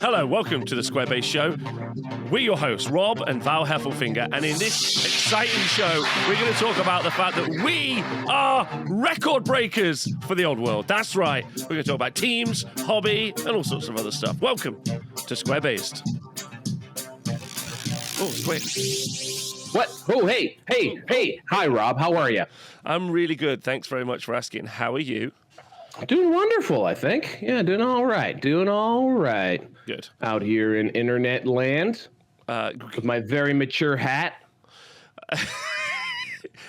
Hello, welcome to the Squarebase Show. We're your hosts, Rob and Val Heffelfinger, and in this exciting show, we're going to talk about the fact that we are record breakers for the old world. That's right. We're going to talk about teams, hobby, and all sorts of other stuff. Welcome to Squarebase. Oh, Square. What? Oh, hey. Hi, Rob. How are you? I'm really good. Thanks very much for asking. How are you? Doing wonderful, I think. Yeah, doing all right. Good. Out here in internet land with my very mature hat.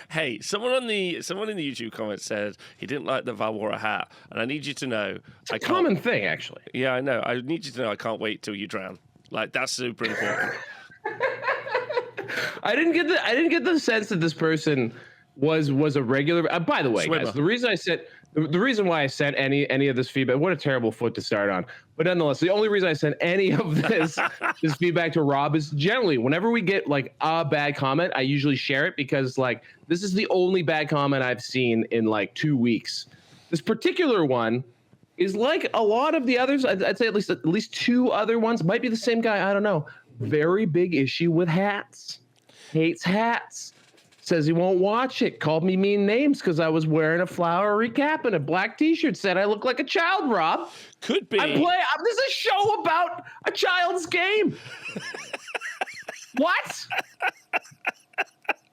Hey, someone in the YouTube comments said he didn't like that Val wore a hat, and I need you to know It's a common thing, actually. Yeah, I know. I need you to know I can't wait till you drown. Like, that's super important. I didn't get the sense that this person was a regular. By the way, Swimmer. guys, the reason why I sent any of this feedback. What a terrible foot to start on. But nonetheless, the only reason I sent any of this feedback to Rob is generally whenever we get like a bad comment, I usually share it because like this is the only bad comment I've seen in like 2 weeks. This particular one is like a lot of the others. I'd say at least two other ones might be the same guy. I don't know. Very big issue with hats. Hates hats. Says he won't watch it. Called me mean names because I was wearing a flowery cap and a black T-shirt. Said I look like a child, Rob. Could be. This is a show about a child's game. What?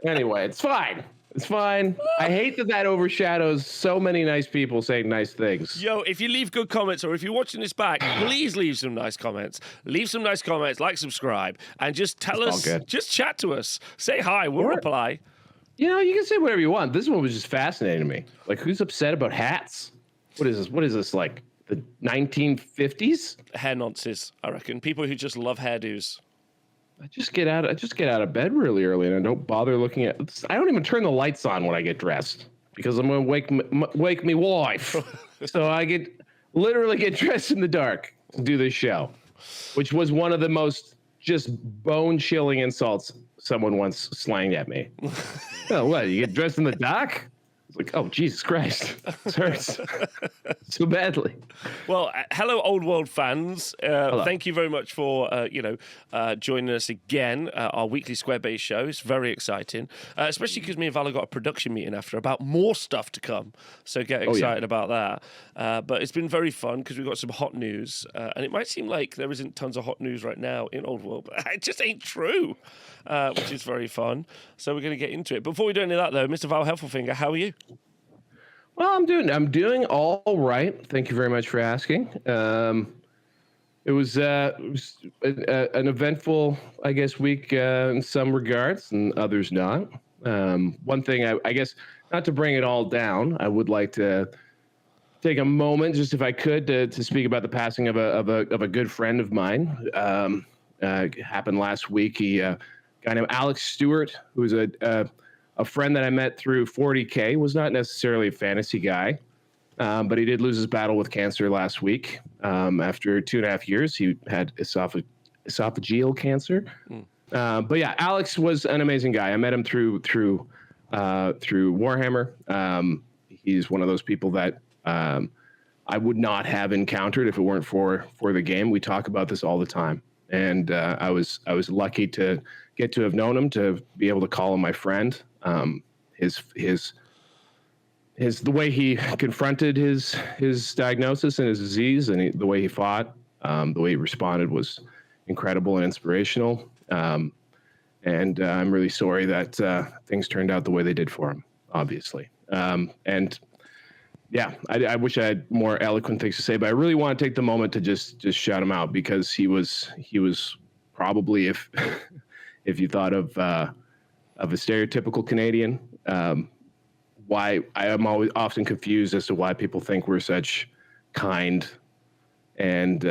Anyway, it's fine. It's fine. I hate that overshadows so many nice people saying nice things. Yo, if you leave good comments or if you're watching this back, please leave some nice comments. Leave some nice comments, like, subscribe, and just tell us, just chat to us. Say hi, we'll reply. You know, you can say whatever you want. This one was just fascinating to me. Like, who's upset about hats? What is this, like the 1950s? Hair nonces, I reckon. People who just love hairdos. I just get out of bed really early and I don't bother looking at. I don't even turn the lights on when I get dressed because I'm going to wake me wife. So I literally get dressed in the dark to do this show, which was one of the most just bone chilling insults someone once slanged at me. Oh, what? You get dressed in the dark? It's like, oh, Jesus Christ. This hurts so badly. Well, hello, Old World fans. Thank you very much for, joining us again, our weekly Squarebase show. It's very exciting, especially because me and Val have got a production meeting after about more stuff to come. So get excited about that. But it's been very fun because we've got some hot news. And it might seem like there isn't tons of hot news right now in Old World, but it just ain't true, which is very fun. So we're going to get into it. Before we do any of that, though, Mr. Val Heffelfinger, how are you? Well, I'm doing all right. Thank you very much for asking. It was an eventful, I guess, week in some regards, and others not. One thing, I guess, not to bring it all down, I would like to take a moment, just if I could, to speak about the passing of a good friend of mine. It happened last week. A guy named Alex Stewart, who was a friend that I met through 40K, was not necessarily a fantasy guy, but he did lose his battle with cancer last week. After 2.5 years, he had esophageal cancer. But yeah, Alex was an amazing guy. I met him through Warhammer. He's one of those people that I would not have encountered if it weren't for the game. We talk about this all the time, and I was lucky to get to have known him, to be able to call him my friend. The way he confronted his diagnosis and his disease, and the way he fought, the way he responded was incredible and inspirational. And I'm really sorry that things turned out the way they did for him, obviously. And yeah, I wish I had more eloquent things to say, but I really want to take the moment to just shout him out, because he was probably, if you thought of a stereotypical Canadian, why I am always often confused as to why people think we're such kind and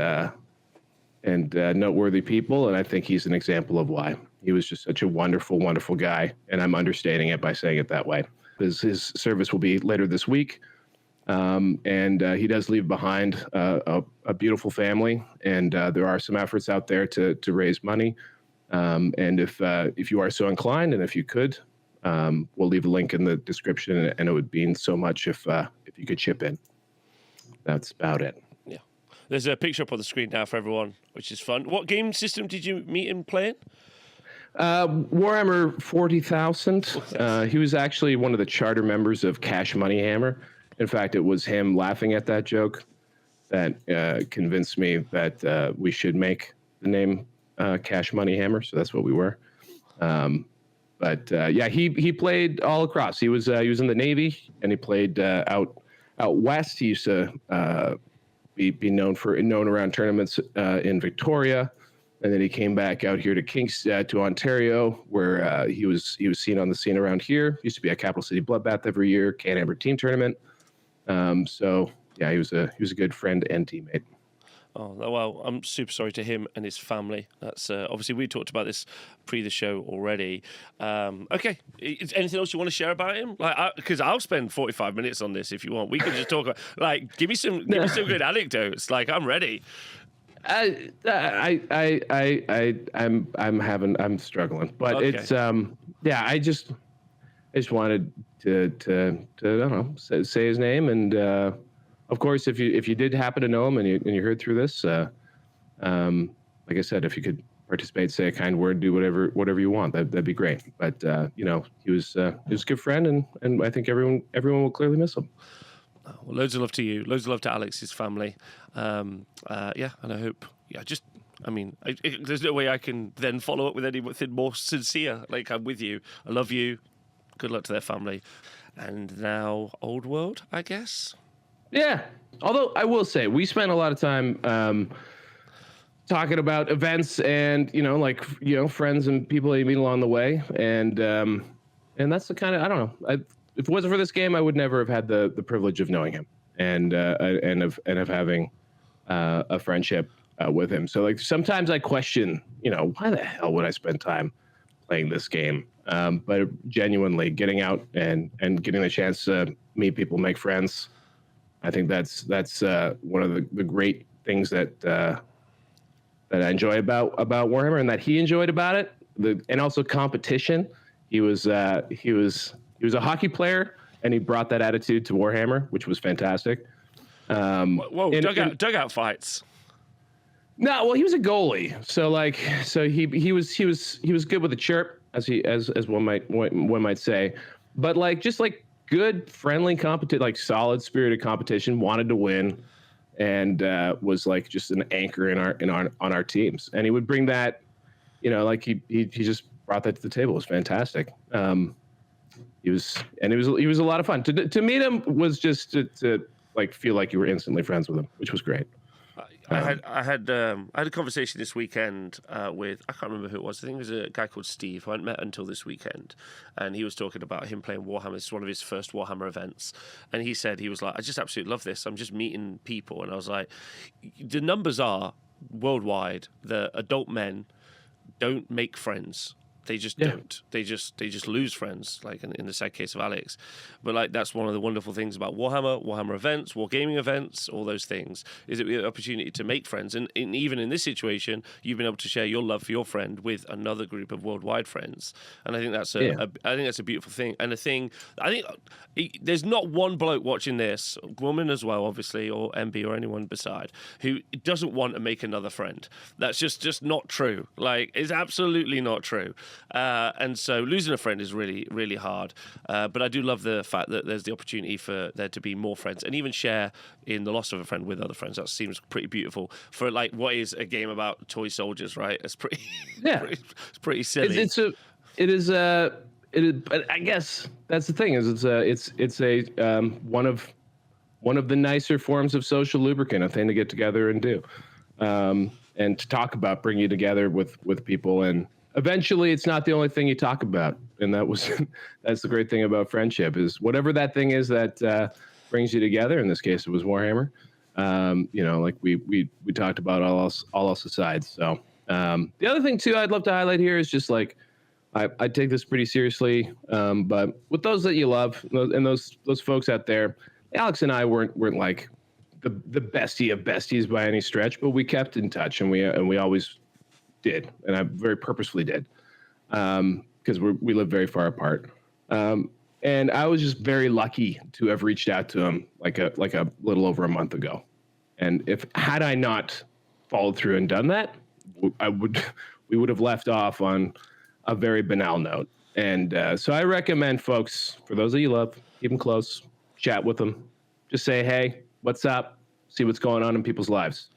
noteworthy people. And I think he's an example of why. He was just such a wonderful, wonderful guy. And I'm understating it by saying it that way. His service will be later this week. And he does leave behind a beautiful family. And there are some efforts out there to raise money. And if you are so inclined, and if you could, we'll leave a link in the description, and it would mean so much if you could chip in. That's about it. Yeah. There's a picture up on the screen now for everyone, which is fun. What game system did you meet him playing? Warhammer 40,000. He was actually one of the charter members of Cash Money Hammer. In fact, it was him laughing at that joke that convinced me that we should make the name Cash Money Hammer. So that's what we were. But he played all across. He was in the Navy, and he played out west. He used to be known around tournaments in Victoria, and then he came back out here to Ontario, where he was seen on the scene around here. Used to be at Capital City Bloodbath every year, Can-Amber team tournament. So yeah, he was a good friend and teammate. Oh, well, I'm super sorry to him and his family. That's obviously we talked about this pre the show already. Okay, is anything else you want to share about him? Like, because I'll spend 45 minutes on this if you want. We can just talk about, like, give me some good anecdotes. Like, I'm ready. I'm struggling, but okay. It's I just wanted to I don't know, say his name, and of course, if you did happen to know him and you heard through this, like I said, if you could participate, say a kind word, do whatever you want, that'd be great. But he was a good friend, and I think everyone will clearly miss him. Well, loads of love to you. Loads of love to Alex's family. And I hope. There's no way I can then follow up with anything more sincere. Like, I'm with you. I love you. Good luck to their family. And now, Old World, I guess. Yeah. Although I will say, we spent a lot of time talking about events and friends and people that you meet along the way, and that's the kind of, I don't know. If it wasn't for this game, I would never have had the privilege of knowing him and of having a friendship with him. So, like, sometimes I question, why the hell would I spend time playing this game? But genuinely getting out and getting the chance to meet people, make friends, I think that's one of the great things that I enjoy about Warhammer, and that he enjoyed about it. And also competition. He was a hockey player, and he brought that attitude to Warhammer, which was fantastic. Dugout fights. No, well, he was a goalie, so he was good with a chirp, as one might say, but just good, friendly, competent, solid spirited competition. Wanted to win, and was just an anchor on our teams. And he would bring that, he just brought that to the table. It was fantastic. He was a lot of fun. To meet him was just to feel like you were instantly friends with him, which was great. I had a conversation this weekend with, I can't remember who it was. I think it was a guy called Steve who I hadn't met until this weekend, and he was talking about him playing Warhammer. This is one of his first Warhammer events, and he said he was like, I just absolutely love this. I'm just meeting people, and I was like, the numbers are worldwide. The adult men don't make friends. They just don't. They just lose friends, like in the sad case of Alex. But that's one of the wonderful things about Warhammer events, wargaming events, all those things, is the opportunity to make friends. And even in this situation, you've been able to share your love for your friend with another group of worldwide friends. And I think that's a beautiful thing. And there's not one bloke watching this, woman as well, obviously, or MB or anyone beside, who doesn't want to make another friend. That's just not true. It's absolutely not true. And so losing a friend is really, really hard. But I do love the fact that there's the opportunity for there to be more friends and even share in the loss of a friend with other friends. That seems pretty beautiful for what is a game about toy soldiers, right? It's pretty, it's pretty silly. It is. But I guess that's the thing is it's one of the nicer forms of social lubricant, a thing to get together and do, and to talk about, bring you together with people. And eventually it's not the only thing you talk about. And that's the great thing about friendship, is whatever that thing is that brings you together. In this case, it was Warhammer. We talked about all else aside. So the other thing too, I'd love to highlight here is just I take this pretty seriously. But with those that you love and those folks out there, Alex and I weren't like the bestie of besties by any stretch, but we kept in touch, and we always did, and I very purposefully did, because we live very far apart. And I was just very lucky to have reached out to him like a little over a month ago, And had I not followed through and done that, we would have left off on a very banal note. And so I recommend folks, for those that you love, keep them close, chat with them, just say, hey, what's up? See what's going on in people's lives.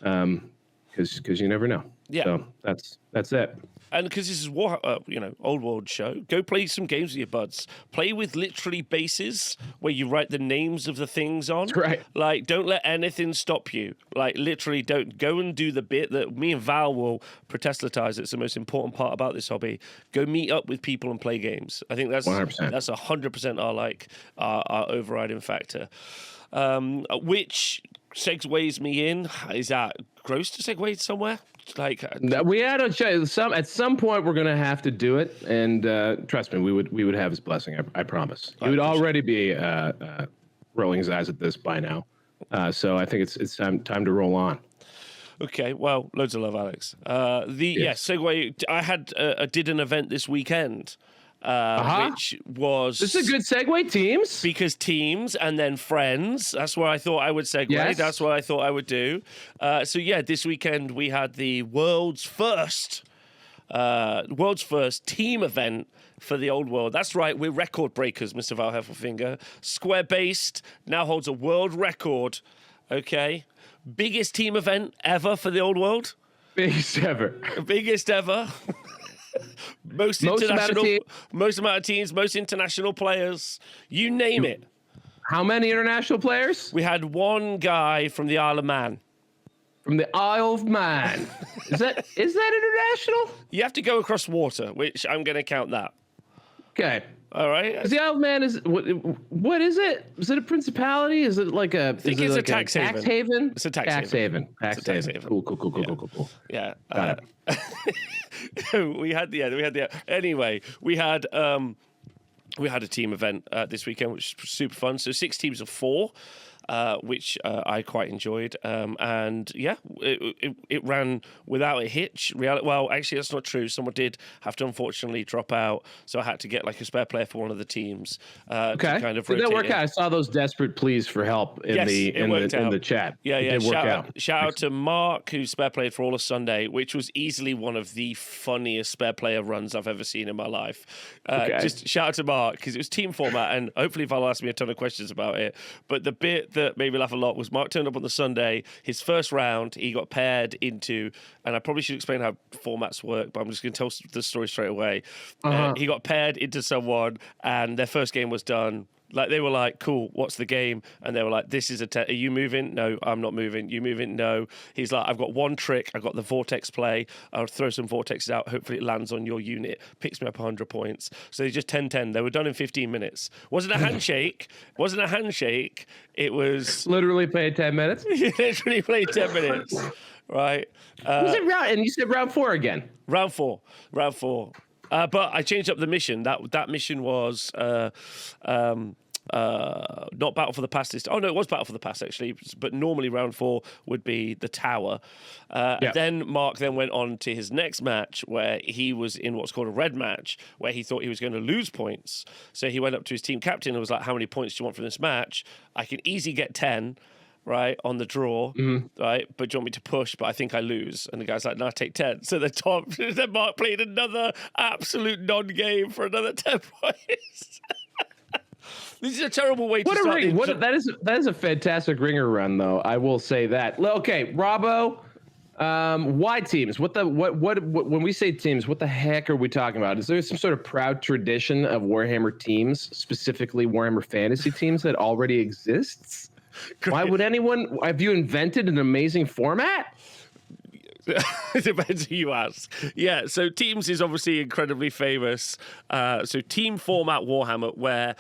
Because you never know. Yeah. So that's it. And because this is Old World show, go play some games with your buds. Play with literally bases where you write the names of the things on. That's right. Like, don't let anything stop you. Like, literally, don't go and do the bit that me and Val will protestlatize. It's the most important part about this hobby. Go meet up with people and play games. I think that's 100%. That's 100% our overriding factor. Which segues me in. Is that gross to segue somewhere? Like we had at some point we're gonna have to do it, and trust me, we would have his blessing. I promise. He would already be rolling his eyes at this by now. So I think it's time to roll on. Okay, well, loads of love, Alex. Segue. I did an event this weekend. Which was... This is a good segue, teams. Because teams and then friends. That's where I thought I would segue. Yes. That's what I thought I would do. This weekend we had the world's first team event for the old world. That's right, we're record breakers, Mr. Val Heffelfinger. Square-based, now holds a world record. Okay? Biggest team event ever for the old world. Biggest ever. Biggest ever. Most amount of teams, most international players, you name it. How many international players? We had one guy from the Isle of Man. From the Isle of Man. Is that international? You have to go across water, which I'm going to count that. Okay. All right. The Isle of Man is what is it? Is it a principality? Is it like a? I think it's a tax haven. It's a tax haven. Tax haven. Cool. Yeah. Got it. Anyway, we had a team event this weekend, which was super fun. So 6 teams of 4. Which I quite enjoyed. It ran without a hitch. Well, actually, that's not true. Someone did have to unfortunately drop out, so I had to get like a spare player for one of the teams. To kind of did that work out? I saw those desperate pleas for help in the chat. Yeah. Shout out to Mark, who spare played for all of Sunday, which was easily one of the funniest spare player runs I've ever seen in my life. Just shout out to Mark, because it was team format, and hopefully Val asked me a ton of questions about it. But the bit that made me laugh a lot was Mark turned up on the Sunday. His first round, he got paired into, and I probably should explain how formats work, but I'm just going to tell the story straight away. He got paired into someone, and their first game was done. Like, they were like, cool, what's the game? And they were like, this is are you moving? No, I'm not moving. You moving? No. He's like, I've got one trick. I've got the vortex play. I'll throw some vortexes out. Hopefully it lands on your unit. Picks me up 100 points. So they just 10-10. They were done in 15 minutes. Wasn't a handshake. It was... Literally played 10 minutes? Literally played 10 minutes. Right. Was it round? And you said round 4 again? Round four. But I changed up the mission. That mission was not Battle for the Past. Oh no, it was Battle for the Past actually. But normally round 4 would be the tower. Then Mark went on to his next match, where he was in what's called a red match, where he thought he was going to lose points. So he went up to his team captain and was like, "How many points do you want from this match? I can easily get 10." Right, on the draw, right? But do you want me to push? But I think I lose. And the guy's like, no, take 10. So then Mark played another absolute non-game for another 10 points. This is a terrible way to start. That is a fantastic ringer run, though. I will say that. Okay, Robbo, why teams? What when we say teams, what the heck are we talking about? Is there some sort of proud tradition of Warhammer teams, specifically Warhammer fantasy teams, that already exists? Great. Why would anyone? Have you invented an amazing format? It depends who you ask. Yeah, so Teams is obviously incredibly famous. So team format Warhammer, where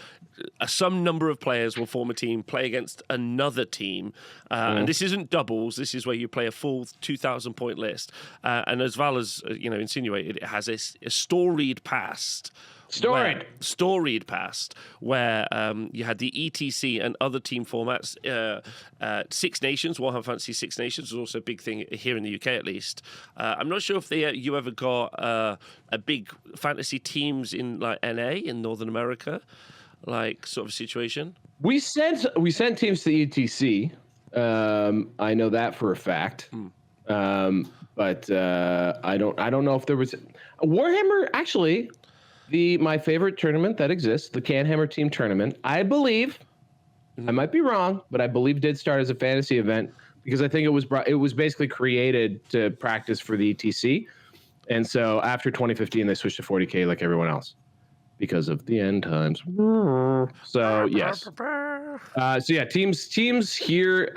some number of players will form a team, play against another team. And this isn't doubles. This is where you play a full 2,000 point list. And as Val has insinuated, it has a storied past. Storied past, where you had the ETC and other team formats. Six Nations, Warhammer Fantasy Six Nations was also a big thing here in the UK, at least. I'm not sure if you ever got a big fantasy teams in like NA in Northern America, like sort of situation. We sent teams to the ETC. I know that for a fact. But I don't know if there was Warhammer. Actually, my favorite tournament that exists, the Canhammer Team Tournament, I believe, I might be wrong, but I believe did start as a fantasy event because I think it was basically created to practice for the ETC, and so after 2015 they switched to 40K like everyone else because of the end times. So yes. So yeah, teams here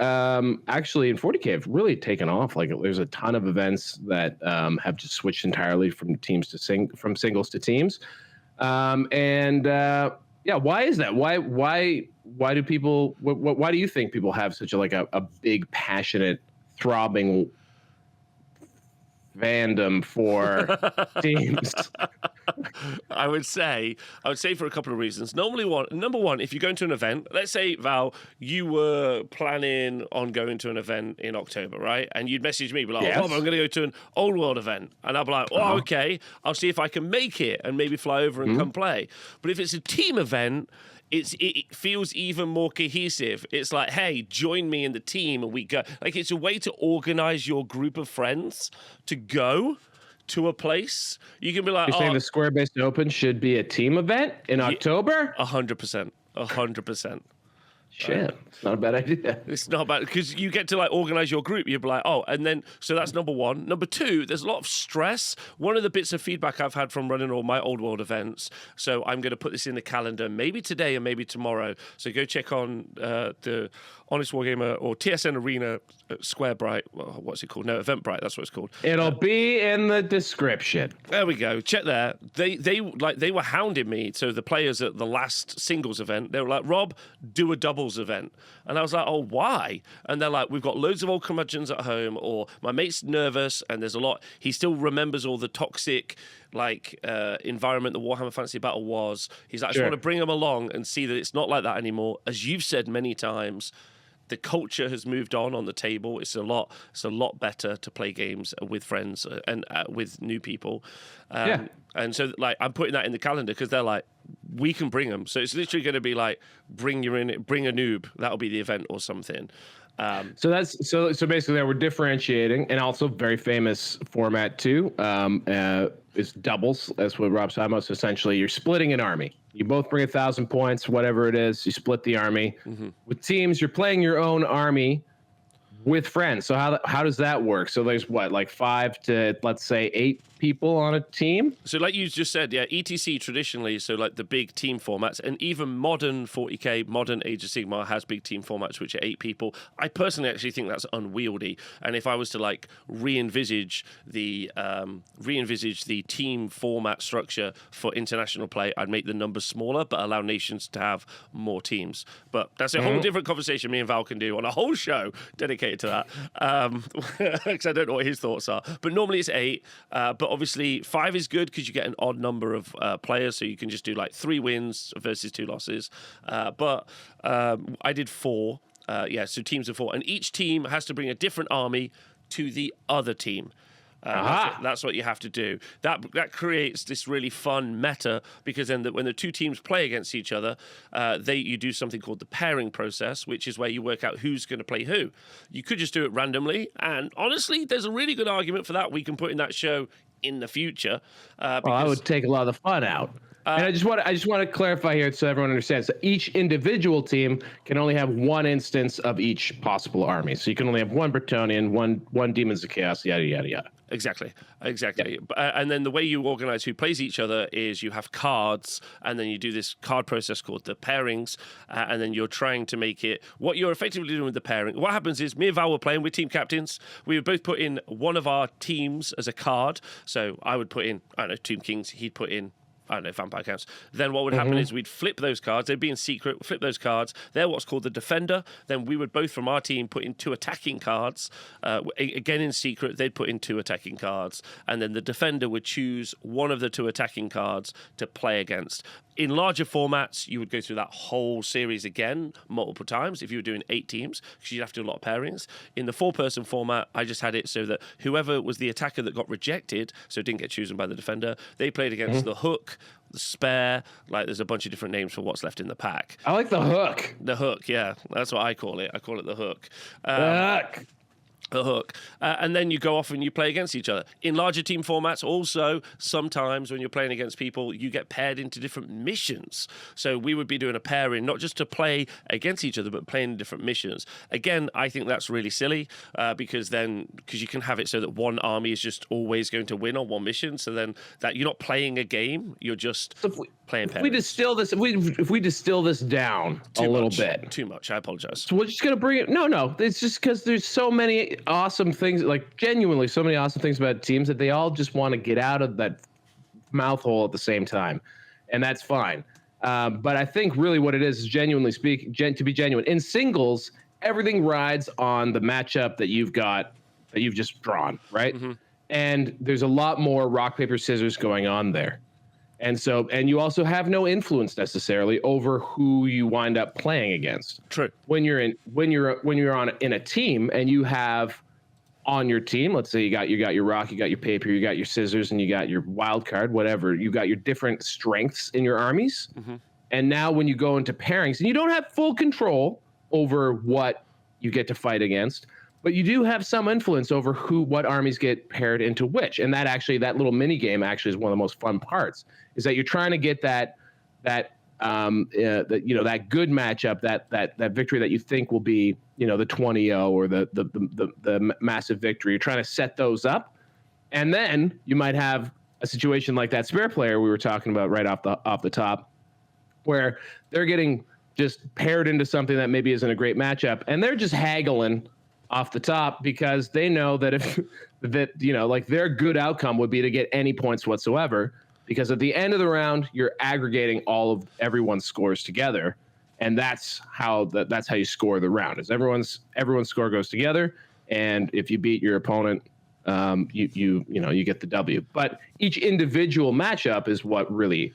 actually in 40K have really taken off. Like there's a ton of events that have just switched entirely from teams to from singles to teams. Yeah, why is that? Why do people? Why do you think people have such a big, passionate, throbbing fandom for teams? I would say for a couple of reasons. Number one, if you go into an event, let's say, Val, you were planning on going to an event in October, right? And you'd message me, be like, yes. I'm going to go to an Old World event. And I'll be like, okay, I'll see if I can make it and maybe fly over and come play. But if it's a team event, it feels even more cohesive. It's like, hey, join me in the team and we go. Like, it's a way to organize your group of friends to go to a place. You can be like, you're saying the Square-based Open should be a team event in October? 100%. Shit, it's not a bad idea. It's not bad because you get to like organize your group. You'll be like, and then so that's number one. Number two, there's a lot of stress. One of the bits of feedback I've had from running all my Old World events. So I'm going to put this in the calendar, maybe today and maybe tomorrow. So go check on the Honest Wargamer or TSN Arena Squarebright. What's it called? No, Eventbrite. That's what it's called. It'll be in the description. There we go. Check there. They were hounding me. So the players at the last singles event, they were like, Rob, do a doubles event. And I was like, oh, why? And they're like, we've got loads of old curmudgeons at home, or my mate's nervous and there's a lot. He still remembers all the toxic environment the Warhammer Fantasy Battle was. He's like, I just want to bring him along and see that it's not like that anymore. As you've said many times, the culture has moved on the table. It's a lot better to play games with friends and with new people. And so, like, I'm putting that in the calendar because they're like, we can bring them. So it's literally going to be like, bring a noob. That'll be the event or something. So basically, we're differentiating, and also very famous format too. Is doubles. That's what Rob's talking about. So essentially, you're splitting an army. You both bring 1,000 points, whatever it is. You split the army. With teams, you're playing your own army with friends. So how does that work? So there's like 5 to, let's say, 8 people on a team? So like you just said, ETC traditionally, so like the big team formats, and even modern 40K, modern Age of Sigmar has big team formats, which are 8 people. I personally actually think that's unwieldy. And if I was to like re-envisage the team format structure for international play, I'd make the numbers smaller, but allow nations to have more teams. But that's a whole different conversation me and Val can do on a whole show dedicated to that. Because I don't know what his thoughts are. But normally it's 8, but obviously 5 is good because you get an odd number of players, so you can just do like 3 wins versus 2 losses. But I did 4. So teams of 4, and each team has to bring a different army to the other team. That's what you have to do. That creates this really fun meta, because then when the 2 teams play against each other, you do something called the pairing process, which is where you work out who's going to play who. You could just do it randomly, and honestly, there's a really good argument for that. We can put in that show in the future. I would take a lot of the fun out. And I just want to clarify here so everyone understands. So each individual team can only have 1 instance of each possible army. So you can only have 1 Bretonnian, one Demons of Chaos, yada, yada, yada. Exactly. And then the way you organize who plays each other is you have cards, and then you do this card process called the pairings, and then you're trying to make it what you're effectively doing with the pairing. What happens is me and Val were playing with team captains. We would both put in one of our teams as a card. So I would put in, Tomb Kings. He'd put in, Vampire Counts. Then what would happen is we'd flip those cards. They'd be in secret. Flip those cards. They're what's called the defender. Then we would both from our team put in 2 attacking cards. Again in secret, they'd put in 2 attacking cards. And then the defender would choose one of the 2 attacking cards to play against. In larger formats, you would go through that whole series again multiple times if you were doing 8 teams, because you'd have to do a lot of pairings. In the 4-person format, I just had it so that whoever was the attacker that got rejected, so didn't get chosen by the defender, they played against the hook, the spare, like there's a bunch of different names for what's left in the pack. I like the hook. The hook, yeah. That's what I call it. I call it the hook. A hook. And then you go off and you play against each other. In larger team formats, also, sometimes when you're playing against people, you get paired into different missions. So we would be doing a pairing, not just to play against each other, but playing different missions. Again, I think that's really silly because you can have it so that one army is just always going to win on one mission. So then that you're not playing a game, you're just playing pairings. If we distill this down little bit. Too much, I apologize. So we're just going to bring it. No, it's just because there's so many awesome things, like genuinely so many awesome things about teams that they all just want to get out of that mouth hole at the same time, and that's fine. But I think really what it is genuinely speaking, to be genuine in singles, everything rides on the matchup that you've just drawn, right? And there's a lot more rock paper scissors going on there. And you also have no influence necessarily over who you wind up playing against. True. When you're in a team and you have on your team, let's say you got your rock, you got your paper, you got your scissors, and you got your wild card, whatever. You got your different strengths in your armies. And now when you go into pairings, and you don't have full control over what you get to fight against, but you do have some influence over what armies get paired into which. And that little mini game actually is one of the most fun parts, is that you're trying to get that good matchup, that victory that you think will be, the 20-0 or the massive victory. You're trying to set those up. And then you might have a situation like that spare player we were talking about right off the top, where they're getting just paired into something that maybe isn't a great matchup, and they're just haggling off the top because they know that their good outcome would be to get any points whatsoever, because at the end of the round you're aggregating all of everyone's scores together, and that's how you score the round. Is everyone's score goes together, and if you beat your opponent, you get the W. But each individual matchup is what really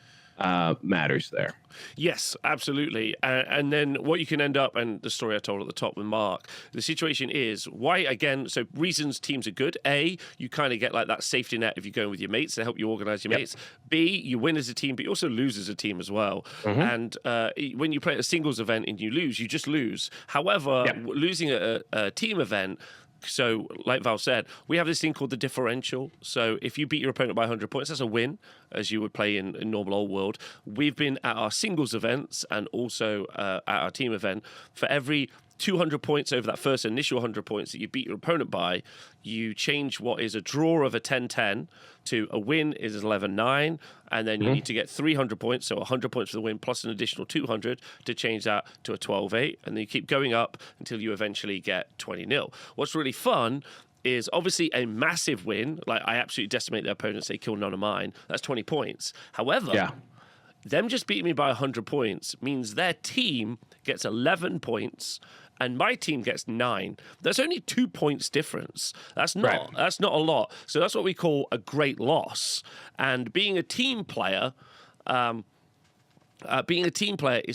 matters there. Yes, absolutely. And then what you can end up, and the story I told at the top with Mark, the situation is why, again, so reasons teams are good. A, you kind of get like that safety net if you're going with your mates to help you organize your mates. B, you win as a team, but you also lose as a team as well. And when you play at a singles event and you lose, you just lose. However, losing at a team event, so like Val said, we have this thing called the differential. So if you beat your opponent by 100 points, that's a win, as you would play in normal old world. We've been at our singles events and also at our team event. For every 200 points over that first initial 100 points that you beat your opponent by, you change what is a draw of a 10-10 to a win is 11-9, and then you need to get 300 points, so 100 points for the win plus an additional 200 to change that to a 12-8, and then you keep going up until you eventually get 20-0. What's really fun is obviously a massive win. Like, I absolutely decimate their opponents, they kill none of mine. That's 20 points. However, them just beating me by 100 points means their team gets 11 points and my team gets 9. There's only 2 points difference. That's not a lot. So that's what we call a great loss. And being a team player, is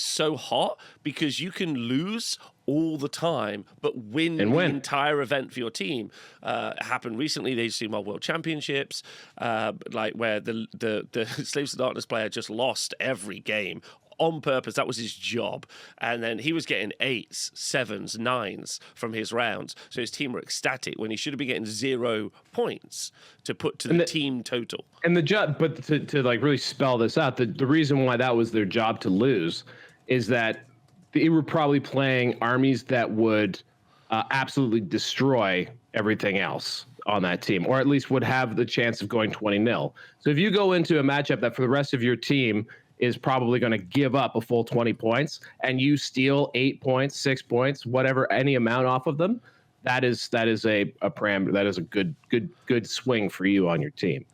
so hot because you can lose all the time, but win the entire event for your team. It happened recently. They've seen my World Championships, like where the Slaves to Darkness player just lost every game on purpose. That was his job. And then he was getting 8s, 7s, 9s from his rounds. So his team were ecstatic when he should have been getting 0 points to put to the team total. And the job, but to like really spell this out, the reason why that was their job to lose is that they were probably playing armies that would absolutely destroy everything else on that team, or at least would have the chance of going 20-0. So if you go into a matchup that for the rest of your team is probably going to give up a full 20 points, and you steal 8 points, 6 points, whatever, any amount off of them, that is a parameter. That is a good swing for you on your team.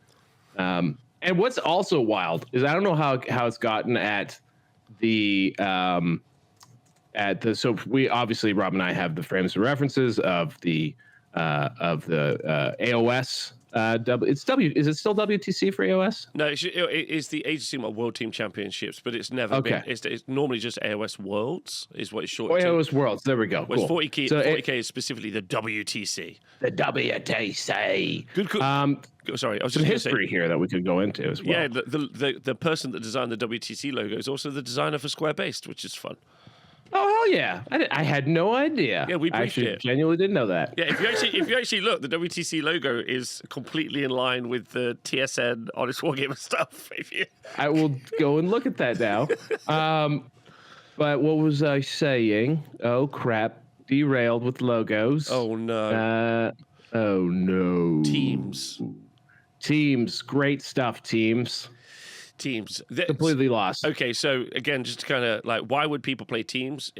And what's also wild is I don't know how it's gotten at the so we obviously, Rob and I have the frames and references of the AOS. Is it still WTC for AOS? No, it's the Agency World Team Championships, but it's never been. It's normally just AOS Worlds, is what it's short. AOS Worlds. There we go. Whereas Cool. 40K is specifically the WTC. The WTC. Good. Sorry, I was some just history here that we could go into as well. Yeah, the person that designed the WTC logo is also the designer for Square Based, which is fun. Oh hell yeah! I had no idea. Yeah, we briefed it. Genuinely didn't know that. Yeah, if you actually look, the WTC logo is completely in line with the TSN Honest Wargamer stuff. I will go and look at that now. But what was I saying? Oh crap! Derailed with logos. Oh no. Oh no. Teams, great stuff. Teams. Completely lost. Okay, so again, just to kind of like, why would people play Teams?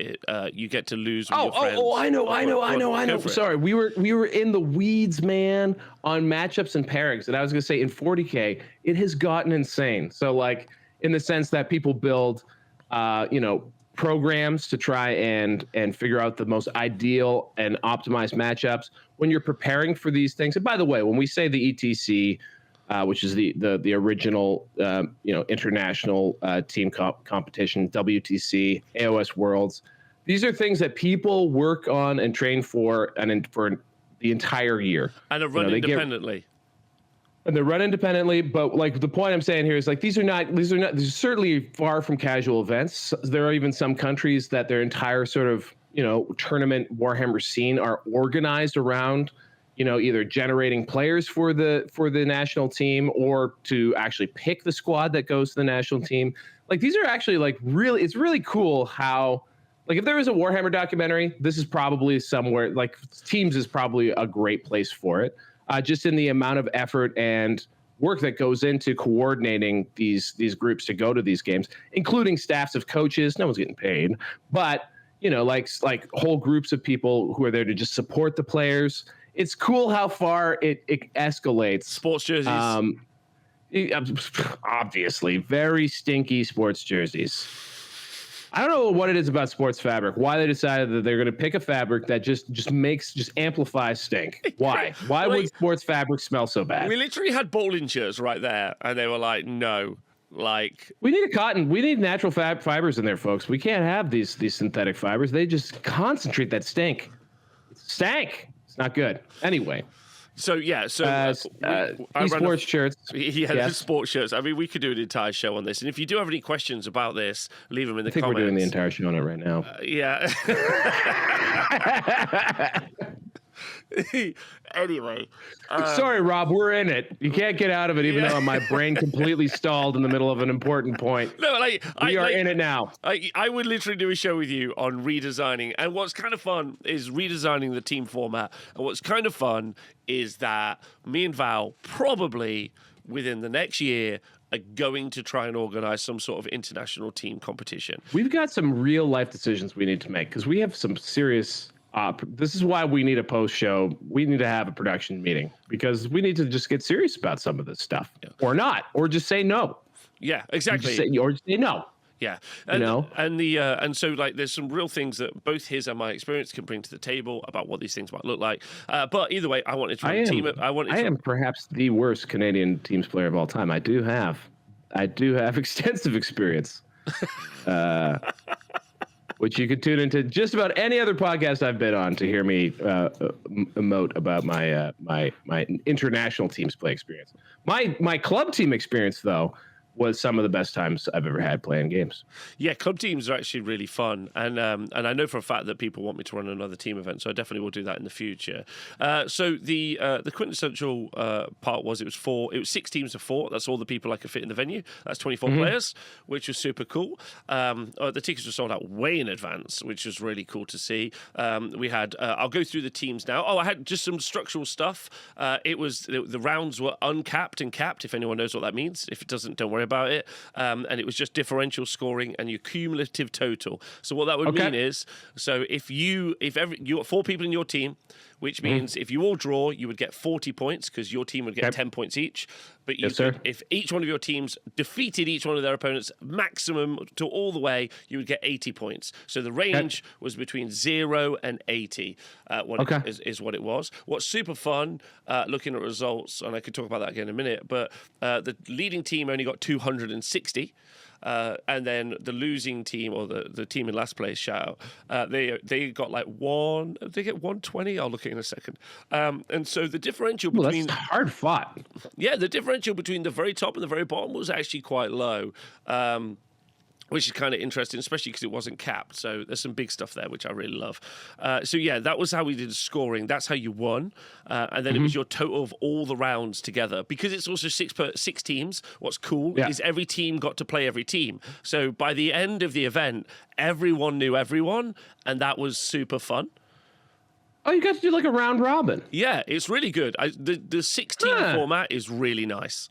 You get to lose with your friends. I know. Sorry, we were in the weeds, man, on matchups and pairings, and I was gonna say in 40K, it has gotten insane. So like, in the sense that people build, programs to try and figure out the most ideal and optimized matchups when you're preparing for these things. And by the way, when we say the ETC, which is the original international team competition, WTC, AOS Worlds. These are things that people work on and train for for the entire year. And are run independently. And they're run independently, but like the point I'm saying here is like these are certainly far from casual events. There are even some countries that their entire sort of tournament Warhammer scene are organized around either generating players for the national team or to actually pick the squad that goes to the national team. Like these are actually like really, it's really cool how, like if there was a Warhammer documentary, this is probably somewhere, like Teams is probably a great place for it. Just in the amount of effort and work that goes into coordinating these groups to go to these games, including staffs of coaches. No one's getting paid, but like whole groups of people who are there to just support the players. It's cool how far it escalates. Sports jerseys. Obviously, very stinky sports jerseys. I don't know what it is about sports fabric. Why they decided that they're going to pick a fabric that just amplifies stink. Why? Why would sports fabric smell so bad? We literally had bowling shirts right there, and they were like, no. Like we need we need natural fibers in there, folks. We can't have these synthetic fibers. They just concentrate that stink. Stank. It's not good. Anyway. So sports shirts. Yeah, yes. Sports shirts. I mean, we could do an entire show on this, and if you do have any questions about this, leave them in the comments. I think we're doing the entire show on it right now. Yeah. Anyway, sorry, Rob, we're in it. You can't get out of it, even though my brain completely stalled in the middle of an important point. No, we are in it now. I would literally do a show with you on redesigning, and what's kind of fun is redesigning the team format. And what's kind of fun is that me and Val probably within the next year are going to try and organize some sort of international team competition. We've got some real life decisions we need to make because we have some serious. This is why we need a post show. We need to have a production meeting because we need to just get serious about some of this stuff, or not, or just say no. Yeah, exactly. Or just say no. Yeah, and so like there's some real things that both his and my experience can bring to the table about what these things might look like. But either way, I wanted to run a team. I am perhaps the worst Canadian teams player of all time. I do have extensive experience. Which you could tune into just about any other podcast I've been on to hear me emote about my international teams play experience. My club team experience, though, was some of the best times I've ever had playing games. Yeah, club teams are actually really fun, and I know for a fact that people want me to run another team event, so I definitely will do that in the future. So the quintessential part was it was 6 teams of 4. That's all the people I could fit in the venue. That's 24 players, which was super cool. The tickets were sold out way in advance, which was really cool to see. We had I'll go through the teams now. I had just some structural stuff. The rounds were uncapped and capped. If anyone knows what that means, if it doesn't, don't worry about it, and it was just differential scoring and your cumulative total. So what that would mean is, so if you got 4 people in your team, which means if you all draw, you would get 40 points because your team would get 10 points each. But you could, if each one of your teams defeated each one of their opponents maximum to all the way, you would get 80 points. So the range was between 0 and 80. Is what it was. What's super fun, looking at results, and I could talk about that again in a minute, but the leading team only got 260. And then the losing team, or the team in last place, shout out, they got like they get 120. I'll look at it in a second. And so the differential between that's hard fought. Yeah, the differential between the very top and the very bottom was actually quite low. Which is kind of interesting, especially because it wasn't capped. So there's some big stuff there, which I really love. So yeah, that was how we did scoring. That's how you won. And then it was your total of all the rounds together. Because it's also six teams, what's cool is every team got to play every team. So by the end of the event, everyone knew everyone, and that was super fun. Oh, you got to do like a round robin. Yeah, it's really good. The 6-team format is really nice.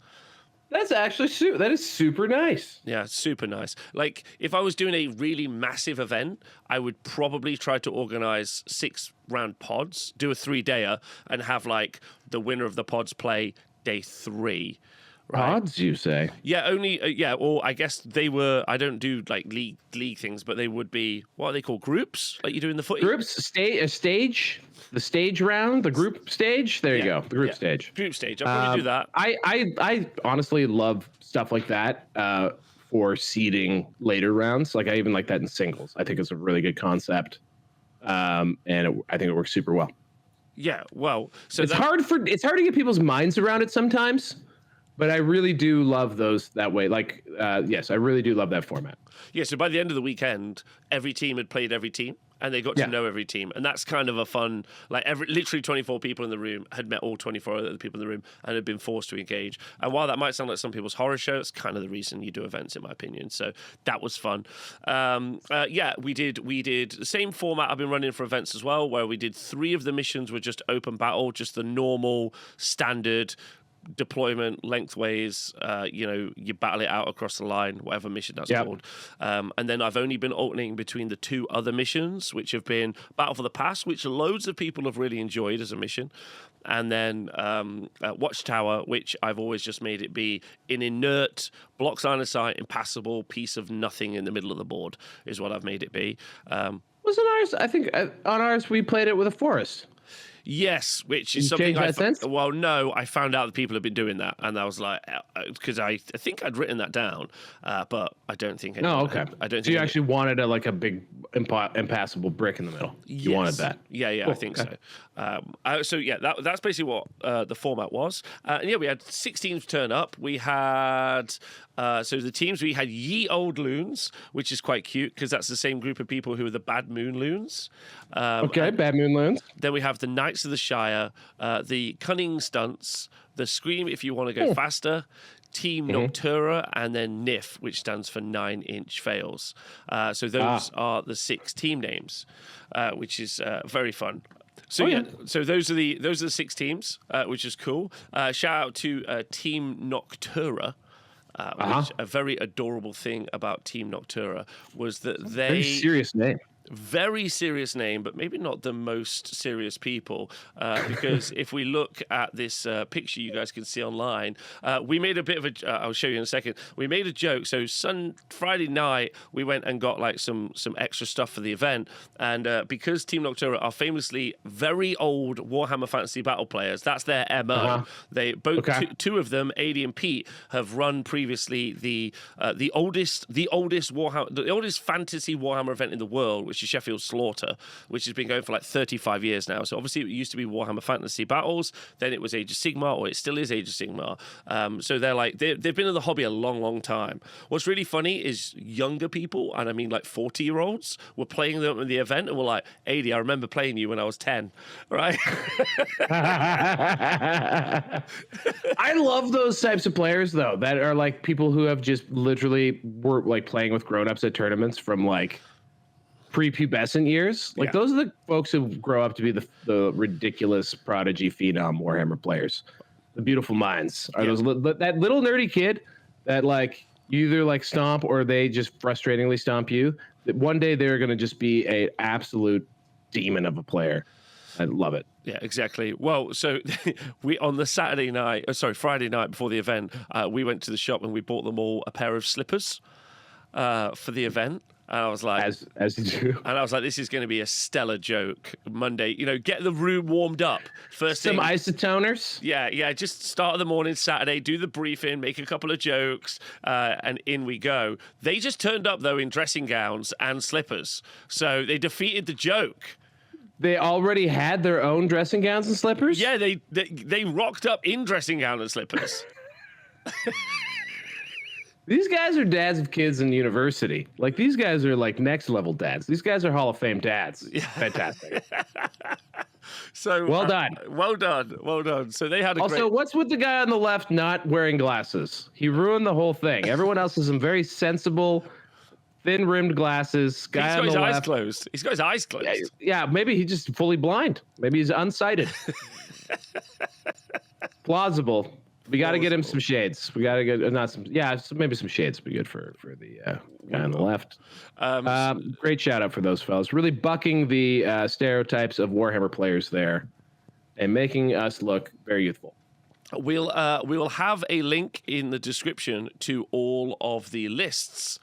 That's actually that is super nice. Yeah, super nice. Like, if I was doing a really massive event, I would probably try to organize 6-round pods, do a 3-dayer, and have like the winner of the pods play day 3. Right? Pods, you say? Yeah, only or I guess they were. I don't do like league things, but they would be, what are they called? Groups, like you do in the footy. Groups, a stage, the stage round, the group stage. There you go, the group stage. Group stage. I'll probably do that. I honestly love stuff like that for seeding later rounds. Like I even like that in singles. I think it's a really good concept, and I think it works super well. Yeah, well, so it's hard to get people's minds around it sometimes. But I really do love those that way. Like, yes, I really do love that format. Yeah, so by the end of the weekend, every team had played every team, and they got to know every team. And that's kind of a fun, like, literally 24 people in the room had met all 24 other people in the room and had been forced to engage. And while that might sound like some people's horror show, it's kind of the reason you do events, in my opinion. So that was fun. We did the same format I've been running for events as well, where we did 3 of the missions were just open battle, just the normal, standard deployment lengthways, you battle it out across the line, whatever mission that's called. And then I've only been alternating between the 2 other missions, which have been Battle for the Pass, which loads of people have really enjoyed as a mission, and then Watchtower, which I've always just made it be an inert, blocks line of sight, impassable piece of nothing in the middle of the board, is what I've made it be. Wasn't ours? I think on ours we played it with a forest. Yes, which is something well, no, I found out that people have been doing that, and I was like, because I think I'd written that down, but I don't think. Okay. I don't. So you actually wanted a big impassable brick in the middle. You wanted that. Yeah, cool. I think so. That's basically what the format was. And we had 6 teams turn up. We had the teams, we had Ye Old Loons, which is quite cute because that's the same group of people who are the Bad Moon Loons. Bad Moon Loons. Then we have the Knights of the Shire, the Cunning Stunts, the Scream if you want to go faster, Team Noctura, and then NIF, which stands for 9-inch fails. So those are the 6 team names, which is very fun. So so those are the 6 teams, which is cool. Shout out to Team Noctura. Which a very adorable thing about Team Noctura was that they... Very serious name. Very serious name, but maybe not the most serious people, because if we look at this picture you guys can see online, we made a bit of a... I'll show you in a second. We made a joke. So Friday night, we went and got like some extra stuff for the event, and because Team Noctura are famously very old Warhammer Fantasy Battle players, that's their MO. They both 2 of them, Adi and Pete, have run previously the oldest Warhammer, the oldest fantasy Warhammer event in the world, which is Sheffield Slaughter, which has been going for like 35 years now. So obviously it used to be Warhammer Fantasy Battles, then it was Age of Sigmar, or it still is Age of Sigmar. So they've been in the hobby a long, long time. What's really funny is younger people, and I mean like 40-year-olds, were playing them at the event and were like, "Adi, I remember playing you when I was 10," right? I love those types of players though, that are like people who have just literally were like playing with grown-ups at tournaments from like prepubescent years. Like those are the folks who grow up to be the ridiculous prodigy phenom Warhammer players. The beautiful minds are those that little nerdy kid that like you either like stomp or they just frustratingly stomp you. That one day they're going to just be a absolute demon of a player. I love it. Yeah, exactly. Well, so we on the Friday night before the event, we went to the shop and we bought them all a pair of slippers for the event. And I was like, as you do. And I was like, this is going to be a stellar joke Monday. Get the room warmed up. First Some thing, isotoners. Yeah. Just start of the morning Saturday, do the briefing, make a couple of jokes, and in we go. They just turned up though in dressing gowns and slippers, so they defeated the joke. They already had their own dressing gowns and slippers? Yeah, they rocked up in dressing gown and slippers. These guys are dads of kids in university. Like, these guys are like next level dads. These guys are Hall of Fame dads. Yeah. Fantastic. So well done. Well done. So they had also, what's with the guy on the left not wearing glasses? He ruined the whole thing. Everyone else has some very sensible, thin-rimmed glasses. Guy on the left. He's got his eyes closed. Yeah, maybe he's just fully blind. Maybe he's unsighted. Plausible. We got to get him some shades. We got to get maybe some shades would be good for the guy on the left. Great shout out for those fellas. Really bucking the stereotypes of Warhammer players there, and making us look very youthful. We will have a link in the description to all of the lists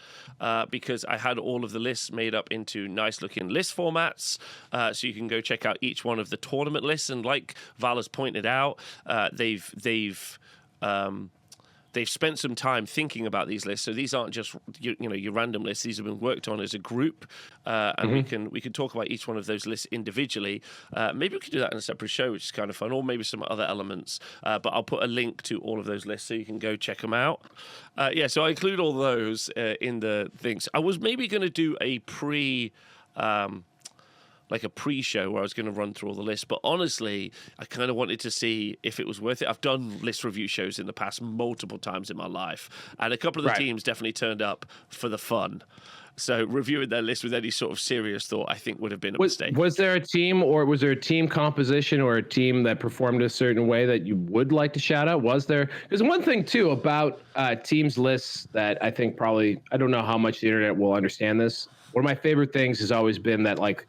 because I had all of the lists made up into nice looking list formats, so you can go check out each one of the tournament lists. And like Val has pointed out, they've spent some time thinking about these lists, so these aren't just your random lists. These have been worked on as a group, and we can talk about each one of those lists individually. Maybe we could do that in a separate show, which is kind of fun, or maybe some other elements. But I'll put a link to all of those lists so you can go check them out. So I include all those in the things. I was maybe going to do a pre-show where I was going to run through all the lists. But honestly, I kind of wanted to see if it was worth it. I've done list review shows in the past multiple times in my life, and a couple of the teams definitely turned up for the fun. So reviewing their list with any sort of serious thought, I think, would have been a mistake. Was there a team, or was there a team composition or a team that performed a certain way that you would like to shout out? Was there? Because one thing, too, about teams' lists that I think probably, I don't know how much the internet will understand this. One of my favorite things has always been that, like,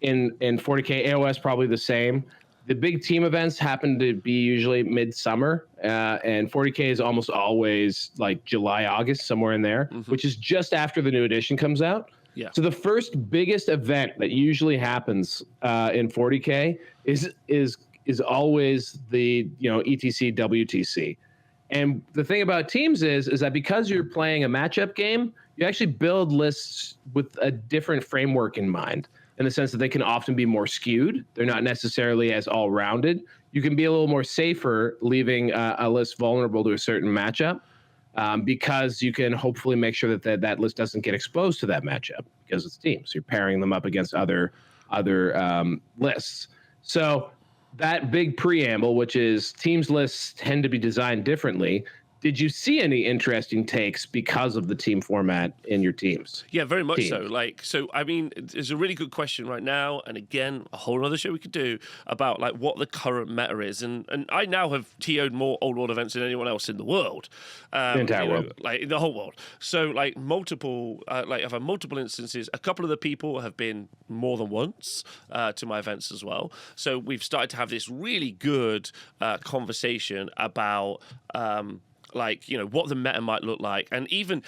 in 40K, AOS probably the same. The big team events happen to be usually midsummer, and 40K is almost always like July, August, somewhere in there, which is just after the new edition comes out. Yeah. So the first biggest event that usually happens in 40K is always the ETC WTC. And the thing about teams is that because you're playing a matchup game, you actually build lists with a different framework in mind, in the sense that they can often be more skewed. They're not necessarily as all-rounded. You can be a little more safer leaving a list vulnerable to a certain matchup because you can hopefully make sure that list doesn't get exposed to that matchup because it's teams. You're pairing them up against other lists. So that big preamble, which is teams lists tend to be designed differently. Did you see any interesting takes because of the team format in your teams? Yeah, very much so. I mean, there's a really good question right now, and again, a whole other show we could do about like what the current meta is. And I now have TO'd more Old World events than anyone else in the world, the entire world, like the whole world. So like I've had multiple instances. A couple of the people have been more than once to my events as well. So we've started to have this really good conversation about. What the meta might look like. And even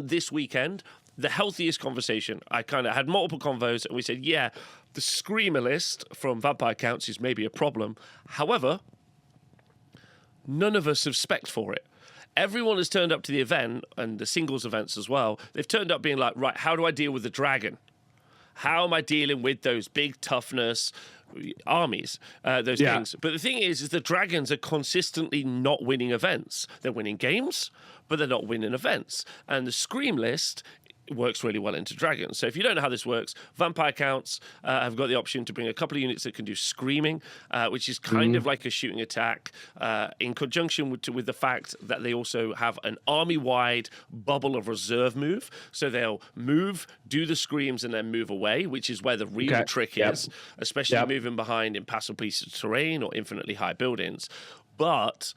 this weekend, the healthiest conversation, I kind of had multiple convos, and we said, yeah, the Screamer list from Vampire Counts is maybe a problem. However, none of us have spec'd for it. Everyone has turned up to the event, and the singles events as well. They've turned up being like, right, how do I deal with the dragon? How am I dealing with those big toughness armies, things? But the thing is the dragons are consistently not winning events. They're winning games, but they're not winning events. And the Scream list works really well into dragons. So if you don't know how this works, Vampire Counts have got the option to bring a couple of units that can do screaming, which is kind of like a shooting attack, in conjunction with the fact that they also have an army-wide bubble of reserve move. So they'll move, do the screams, and then move away, which is where the real trick is, especially moving behind impassable pieces of terrain or infinitely high buildings. But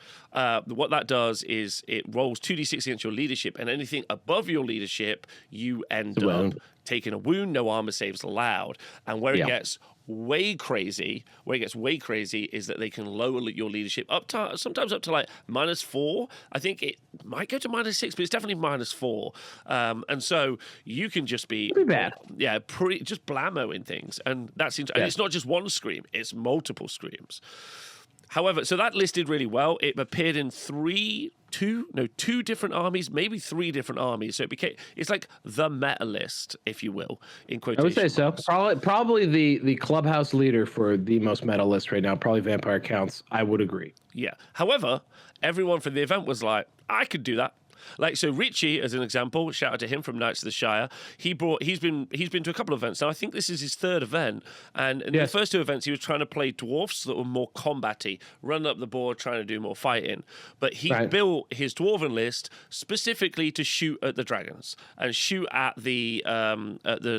what that does is it rolls 2d6 against your leadership, and anything above your leadership, you end up taking a wound. No armor saves allowed. And where it gets way crazy is that they can lower your leadership sometimes up to like -4. I think it might go to -6, but it's definitely -4. And so you can just be pretty bad. Just blammoing things, and that's and it's not just one scream; it's multiple screams. However, so that listed really well. It appeared in two different armies, maybe 3 different armies. So it's like the meta list, if you will, in quotation I would say marks. so. Probably the clubhouse leader for the most meta list right now, probably Vampire Counts. I would agree. Yeah. However, everyone for the event was like, I could do that. Like, so Richie, as an example, shout out to him from Knights of the Shire. He's been to a couple of events now. I think this is his 3rd event, and in the first 2 events he was trying to play dwarfs that were more combat-y, run up the board, trying to do more fighting. But he built his dwarven list specifically to shoot at the dragons and shoot at the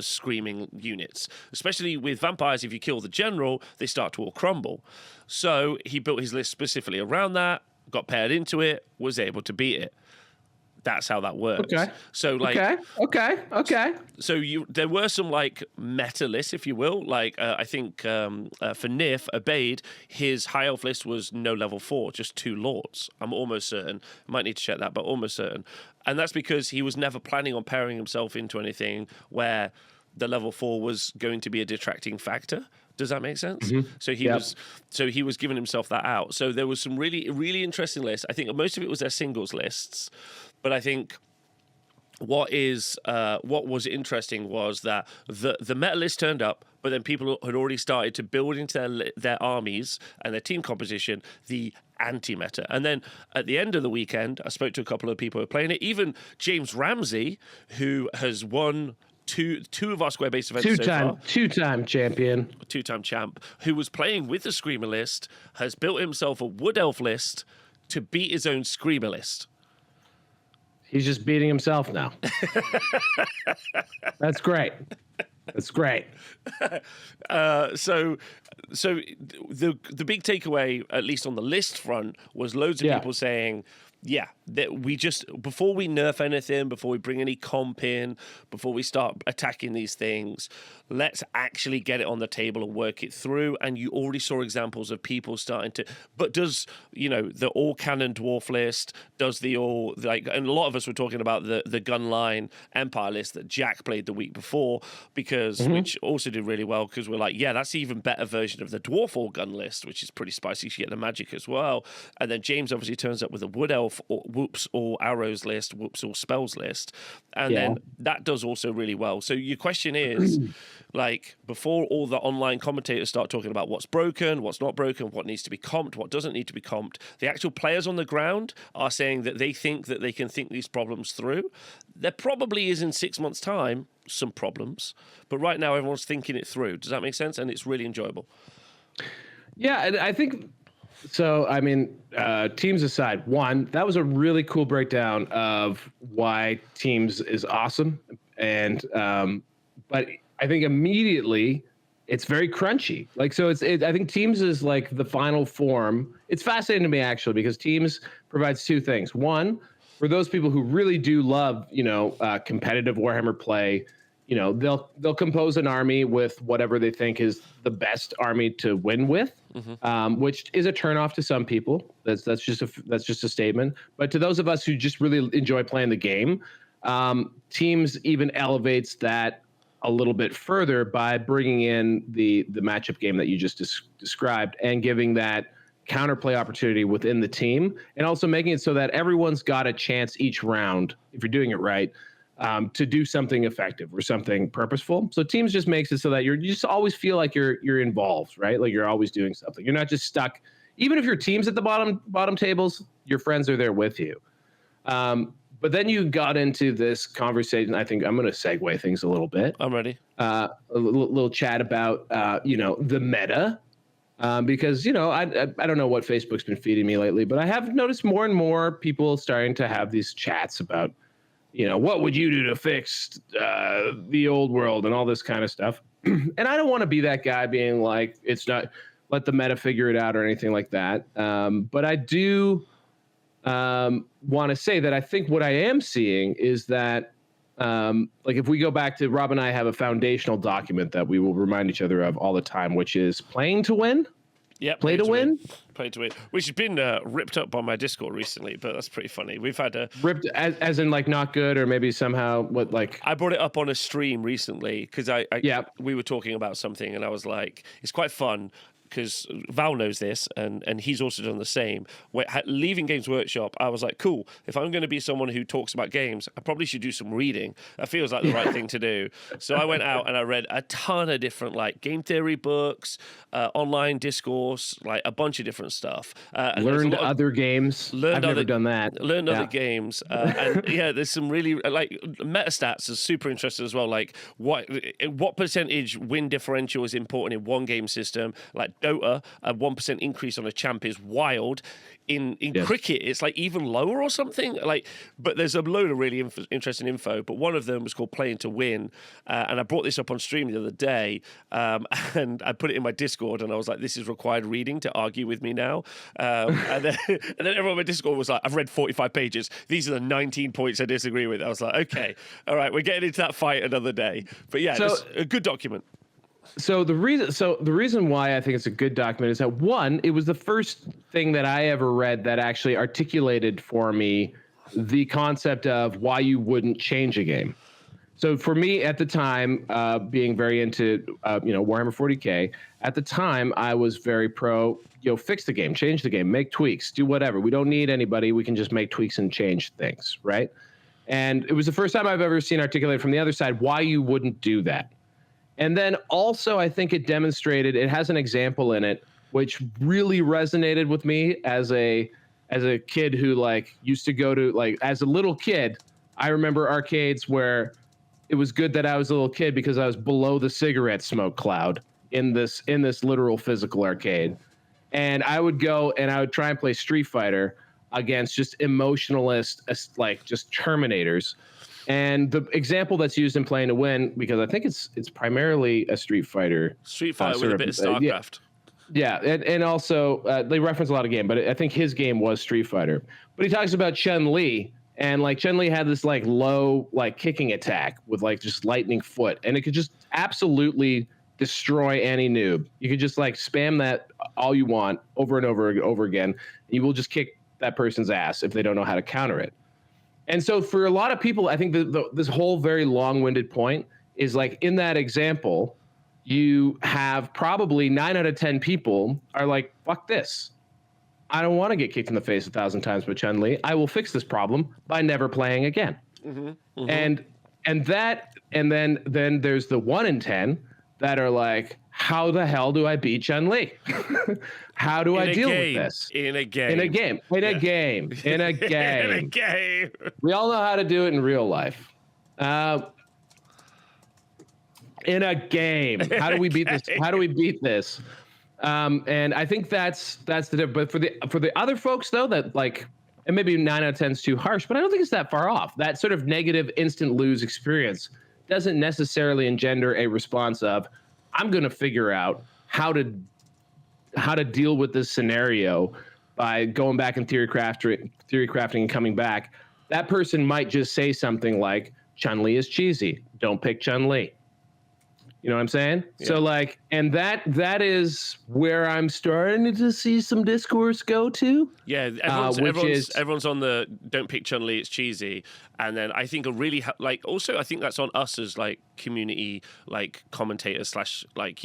screaming units. Especially with vampires, if you kill the general, they start to all crumble. So he built his list specifically around that, got paired into it, was able to beat it. That's how that works. Okay. So like. Okay. So there were some like meta lists, if you will. Like I think for Nif Abaid, his high elf list was no level 4, just 2 lords. I'm almost certain. I might need to check that, but almost certain. And that's because he was never planning on pairing himself into anything where the level 4 was going to be a detracting factor. Does that make sense? Mm-hmm. So he was giving himself that out. So there was some really, really interesting lists. I think most of it was their singles lists. But I think what was interesting was that the meta list turned up, but then people had already started to build into their armies and their team composition the anti-meta. And then at the end of the weekend, I spoke to a couple of people who were playing it. Even James Ramsey, who has won two of our square-based events two-time champion, two-time champ, who was playing with the Screamer list, has built himself a Wood Elf list to beat his own Screamer list. He's just beating himself now. That's great. That's great. So the big takeaway, at least on the list front, was loads of people saying, that we just, before we nerf anything, before we bring any comp in, before we start attacking these things, let's actually get it on the table and work it through. And you already saw examples of people starting to, but does, the all cannon dwarf list, does the all, like, and a lot of us were talking about the gunline empire list that Jack played the week before, because, which also did really well, because we're like, that's the even better version of the dwarf all gun list, which is pretty spicy. You get the magic as well. And then James obviously turns up with a wood elf, whoops, all arrows list, whoops, all spells list. And then that does also really well. So your question is, like, before all the online commentators start talking about what's broken, what's not broken, what needs to be comped, what doesn't need to be comped, the actual players on the ground are saying that they think that they can think these problems through. There probably is in 6 months' time some problems, but right now everyone's thinking it through. Does that make sense? And it's really enjoyable. Yeah, and I think so. I mean, teams aside, one, that was a really cool breakdown of why teams is awesome, and but I think immediately it's very crunchy. Like, so I think teams is like the final form. It's fascinating to me actually, because teams provides 2 things. One, for those people who really do love, competitive Warhammer play, they'll compose an army with whatever they think is the best army to win with, which is a turnoff to some people. That's just a statement. But to those of us who just really enjoy playing the game, teams even elevates that a little bit further by bringing in the matchup game that you just described and giving that counterplay opportunity within the team, and also making it so that everyone's got a chance each round, if you're doing it right, to do something effective or something purposeful. So teams just makes it so that you just always feel like you're involved, right? Like you're always doing something. You're not just stuck. Even if your team's at the bottom tables, your friends are there with you. But then you got into this conversation. I think I'm going to segue things a little bit. I'm ready. A little chat about the meta. Because, I don't know what Facebook's been feeding me lately, but I have noticed more and more people starting to have these chats about, what would you do to fix the old world and all this kind of stuff. And I don't want to be that guy being like, it's not, let the meta figure it out or anything like that. But I do want to say that I think what I am seeing is that, like if we go back to Rob and I have a foundational document that we will remind each other of all the time, which is playing to win. Yeah, play to win. Play to win, which has been ripped up by my Discord recently, but that's pretty funny. We've had ripped as in like not good, or maybe somehow what like I brought it up on a stream recently because we were talking about something and I was like, it's quite fun. Because Val knows this, and he's also done the same. Leaving Games Workshop, I was like, cool, if I'm going to be someone who talks about games, I probably should do some reading. That feels like the right thing to do. So I went out and I read a ton of different like game theory books, online discourse, like a bunch of different stuff. Learned other games. I've never done that. Learned other games. And yeah, there's some really, like, metastats is super interesting as well. Like, what percentage win differential is important in one game system? Like, Dota, a 1% increase on a champ is wild. In cricket, it's like even lower or something. Like, but there's a load of really interesting info. But one of them was called Playing to Win, and I brought this up on stream the other day, and I put it in my Discord, and I was like, "This is required reading to argue with me now." And then everyone in my Discord was like, "I've read 45 pages. These are the 19 points I disagree with." I was like, "Okay, all right, we're getting into that fight another day." But yeah, just a good document. So the reason why I think it's a good document is that, one, it was the first thing that I ever read that actually articulated for me the concept of why you wouldn't change a game. So for me at the time, being very into Warhammer 40K, at the time I was very pro, fix the game, change the game, make tweaks, do whatever. We don't need anybody. We can just make tweaks and change things, right? And it was the first time I've ever seen articulated from the other side why you wouldn't do that. And then also, I think it demonstrated, it has an example in it, which really resonated with me as a kid who like used to go to, like, as a little kid, I remember arcades where it was good that I was a little kid because I was below the cigarette smoke cloud in this literal physical arcade. And I would go and I would try and play Street Fighter against just emotionalist, like just Terminators. And the example that's used in Playing to Win, because I think it's primarily a Street Fighter. Street Fighter with a bit of StarCraft. Yeah, and also they reference a lot of game, but I think his game was Street Fighter. But he talks about Chun-Li, and like Chun-Li had this like low like kicking attack with like just lightning foot, and it could just absolutely destroy any noob. You could just like spam that all you want over and over again. And you will just kick that person's ass if they don't know how to counter it. And so for a lot of people, I think this whole very long-winded point is like in that example, you have probably 9 out of 10 people are like, fuck this. I don't want to get kicked in the face 1,000 times by Chun-Li. I will fix this problem by never playing again. Mm-hmm, mm-hmm. And then there's the 1 in 10 that are like, how the hell do I beat Chun-Li? How do I deal with this? In a game. We all know how to do it in real life. In a game. How do we beat this? How do we beat this? And I think that's the, but for the other folks though, that like, and maybe 9 out of 10 is too harsh, but I don't think it's that far off. That sort of negative instant lose experience doesn't necessarily engender a response of, I'm going to figure out how to deal with this scenario by going back and theory crafting and coming back. That person might just say something like, Chun-Li is cheesy. Don't pick Chun-Li. You know what I'm saying? Yeah. So like, and that is where I'm starting to see some discourse go to. Yeah, everyone's on the don't pick Chun-Li, it's cheesy. And then I think also I think that's on us as like community, like commentators / like,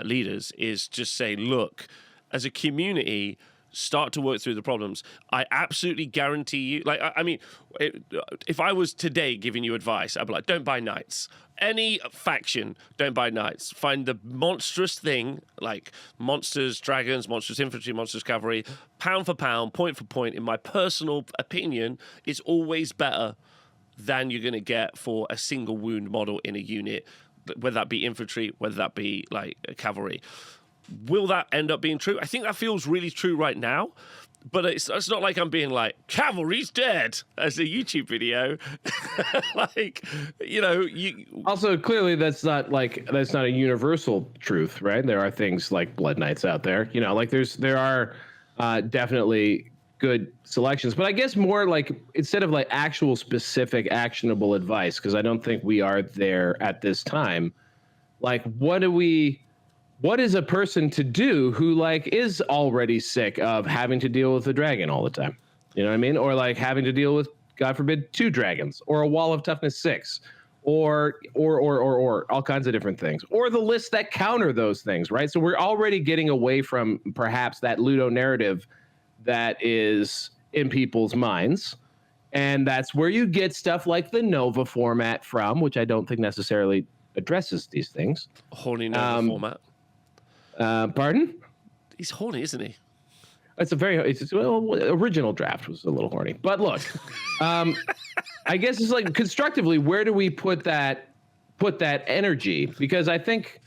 leaders, is just say, look, as a community, start to work through the problems. I absolutely guarantee you, like, I mean, if I was today giving you advice, I'd be like, don't buy knights. Any faction, don't buy knights. Find the monstrous thing, like monsters, dragons, monstrous infantry, monstrous cavalry, pound for pound, point for point, in my personal opinion, is always better than you're going to get for a single wound model in a unit, whether that be infantry, whether that be like cavalry. Will that end up being true? I think that feels really true right now. But it's not like I'm being like, cavalry's dead as a YouTube video. Like, Also, clearly that's not a universal truth, right? There are things like Blood Knights out there, like there are definitely good selections, but I guess more like instead of like actual specific actionable advice, because I don't think we are there at this time. Like, what is a person to do who like is already sick of having to deal with a dragon all the time? You know what I mean? Or like having to deal with, God forbid, 2 dragons or a wall of toughness 6 or all kinds of different things, or the lists that counter those things, right? So we're already getting away from perhaps that Ludo narrative that is in people's minds. And that's where you get stuff like the Nova format from, which I don't think necessarily addresses these things. Horny Nova format. Pardon? He's horny, isn't he? Original draft was a little horny, but look, I guess it's like constructively, where do we put that energy? Because I think,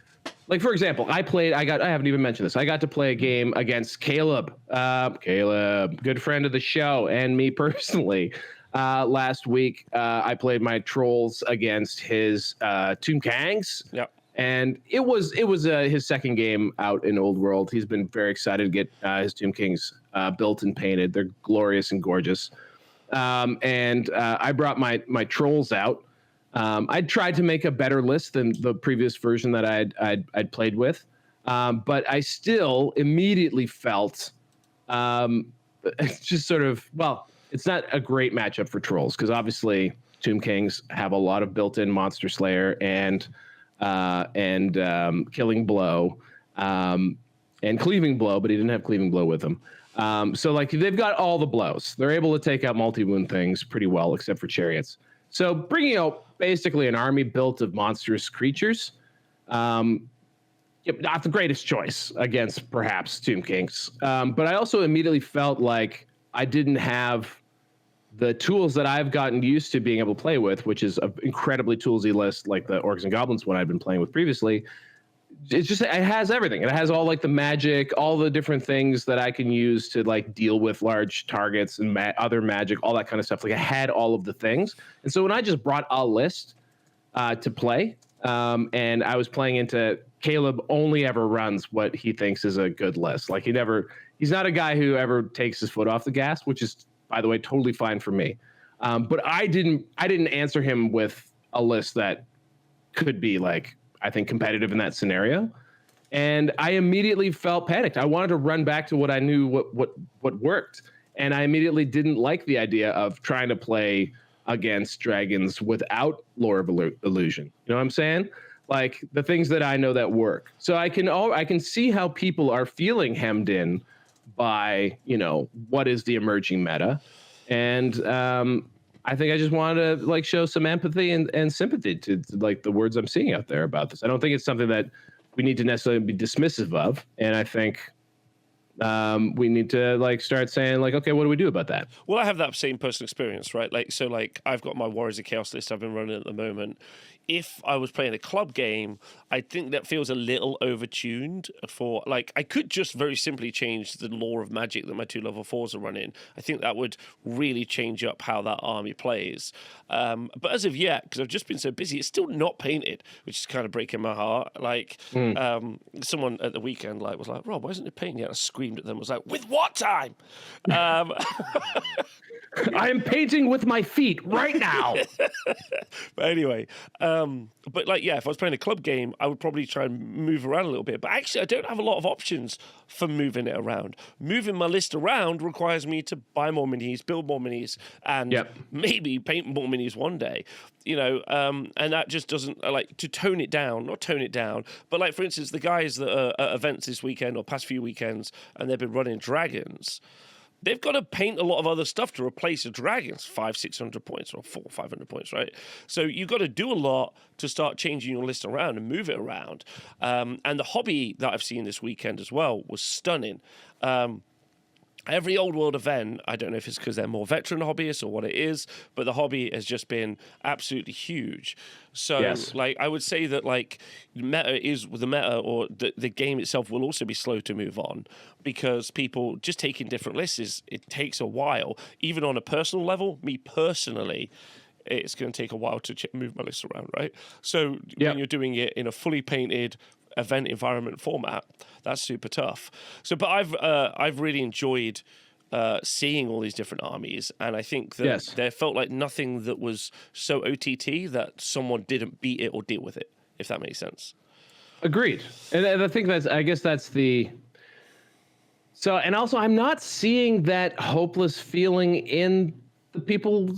like, for example, I haven't even mentioned this. I got to play a game against Caleb, good friend of the show and me personally. Last week, I played my trolls against his Tomb Kangs. Yep. And it was his second game out in Old World. He's been very excited to get his Tomb Kings built and painted. They're glorious and gorgeous. And I brought my trolls out. I tried to make a better list than the previous version that I'd played with, but I still immediately felt just sort of, well, it's not a great matchup for trolls because obviously Tomb Kings have a lot of built-in Monster Slayer and Killing Blow and Cleaving Blow, but he didn't have Cleaving Blow with him. So like they've got all the blows. They're able to take out multi-wound things pretty well, except for chariots. So bringing out basically an army built of monstrous creatures, not the greatest choice against perhaps Tomb Kings. But I also immediately felt like I didn't have the tools that I've gotten used to being able to play with, which is an incredibly toolsy list like the Orcs and Goblins one I'd been playing with previously. It's just, it has everything. It has all like the magic, all the different things that I can use to like deal with large targets and other magic, all that kind of stuff. Like I had all of the things. And so when I just brought a list to play, and I was playing into Caleb only ever runs what he thinks is a good list. Like he's not a guy who ever takes his foot off the gas, which is, by the way, totally fine for me. But I didn't answer him with a list that could be like, I think, competitive in that scenario. And I immediately felt panicked. I wanted to run back to what I knew what worked. And I immediately didn't like the idea of trying to play against dragons without Lore of Illusion. You know what I'm saying? Like the things that I know that work. So I can see how people are feeling hemmed in by, what is the emerging meta. And I think I just wanted to like show some empathy and sympathy to like the words I'm seeing out there about this. I don't think it's something that we need to necessarily be dismissive of. And I think we need to like start saying like, okay, what do we do about that? Well, I have that same personal experience, right? Like I've got my Warriors of Chaos list I've been running at the moment. If I was playing a club game, I think that feels a little overtuned for, like, I could just very simply change the lore of magic that my 2 level 4s are running. I think that would really change up how that army plays. But as of yet, because I've just been so busy, it's still not painted, which is kind of breaking my heart. Like, someone at the weekend was like, Rob, why isn't it painted yet? I screamed at them. I was like, with what time? I am painting with my feet right now. But anyway, if I was playing a club game, I would probably try and move around a little bit. But actually, I don't have a lot of options for moving it around. Moving my list around requires me to buy more minis, build more minis, and maybe paint more minis one day. And that just doesn't to tone it down, not tone it down, but like, for instance, the guys that are at events this weekend or past few weekends, and they've been running dragons. They've got to paint a lot of other stuff to replace a dragon's 500-600 points or 400-500 points, right? So you've got to do a lot to start changing your list around and move it around. And the hobby that I've seen this weekend as well was stunning. every old world event, I don't know if it's because they're more veteran hobbyists or what it is, but the hobby has just been absolutely huge. So, Yes. like, I would say that, like, the meta, or the game itself will also be slow to move on, because people just taking different lists it takes a while. Even on a personal level, me personally, it's going to take a while to move my list around, right? So when you're doing it in a fully painted event environment format, that's super tough. So, but I've really enjoyed seeing all these different armies, and I think that there felt like nothing that was so OTT that someone didn't beat it or deal with it, if that makes sense. Agreed. And I think that's the. So, and also, I'm not seeing that hopeless feeling in the people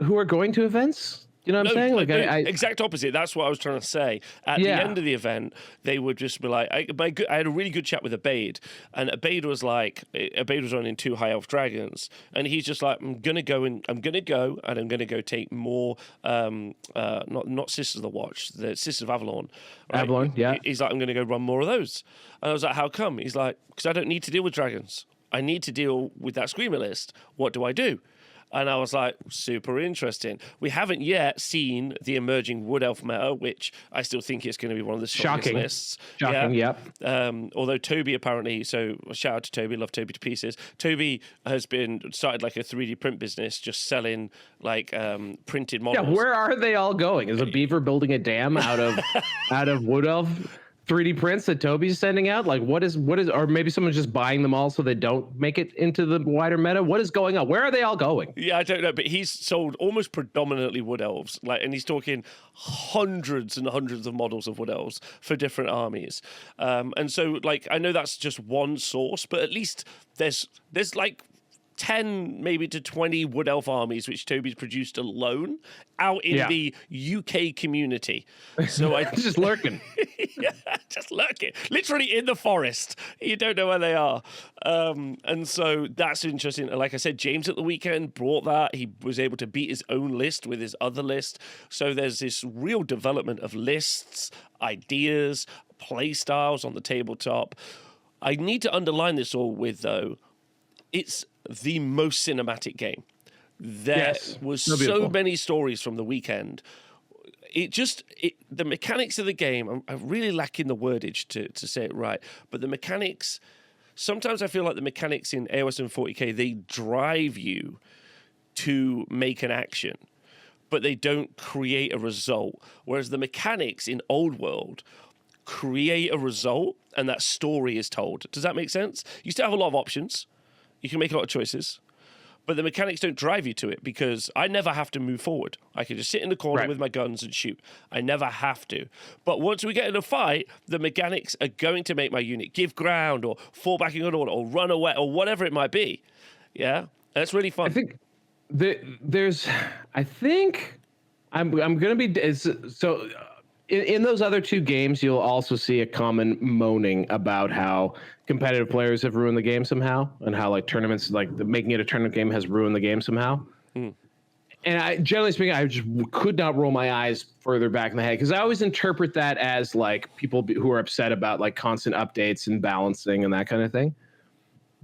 who are going to events. You know what I'm saying? Like, I exact opposite. That's what I was trying to say. At the end of the event, they would just be like, I had a really good chat with Abaid, and Abaid was running 2 High Elf Dragons, and he's just like, I'm gonna go, and I'm gonna go take more, not Sisters of the Watch, the Sisters of Avalon. Right? Avalon, yeah. He's like, I'm gonna go run more of those, and I was like, how come? He's like, because I don't need to deal with dragons. I need to deal with that Screamer list. What do I do? And I was like, super interesting. We haven't yet seen the emerging Wood Elf meta, which I still think is going to be one of the strongest lists. Shocking, yep. Although Toby apparently, so shout out to Toby, love Toby to pieces. Toby has started like a 3D print business, just selling like printed models. Yeah, where are they all going? Is a beaver building a dam out of Wood Elf 3D prints that Toby's sending out? Like, what is, or maybe someone's just buying them all so they don't make it into the wider meta? What is going on? Where are they all going? Yeah, I don't know, but he's sold almost predominantly Wood Elves, and he's talking hundreds and hundreds of models of Wood Elves for different armies. And so, like, I know that's just one source, but at least there's like 10 maybe to 20 Wood Elf armies which Toby's produced alone out in the UK community. So I just lurking. Yeah, just lurking. Literally in the forest. You don't know where they are. And so that's interesting. And like I said, James at the weekend brought that. He was able to beat his own list with his other list. So there's this real development of lists, ideas, play styles on the tabletop. I need to underline this all with, though, it's the most cinematic game. There was so many stories from the weekend. The mechanics of the game, I'm really lacking the wordage to say it right, but the mechanics, sometimes I feel like the mechanics in AOS and 40K, they drive you to make an action, but they don't create a result. Whereas the mechanics in Old World create a result, and that story is told. Does that make sense? You still have a lot of options. You can make a lot of choices, but the mechanics don't drive you to it, because I never have to move forward. I can just sit in the corner with my guns and shoot. I never have to. But once we get in a fight, the mechanics are going to make my unit give ground or fall back in good order or run away or whatever it might be. Yeah, and it's really fun. I think I'm going to be so. In those other 2 games, you'll also see a common moaning about how competitive players have ruined the game somehow, and how like tournaments, like making it a tournament game, has ruined the game somehow. And generally speaking, I just could not roll my eyes further back in the head, because I always interpret that as like people who are upset about like constant updates and balancing and that kind of thing.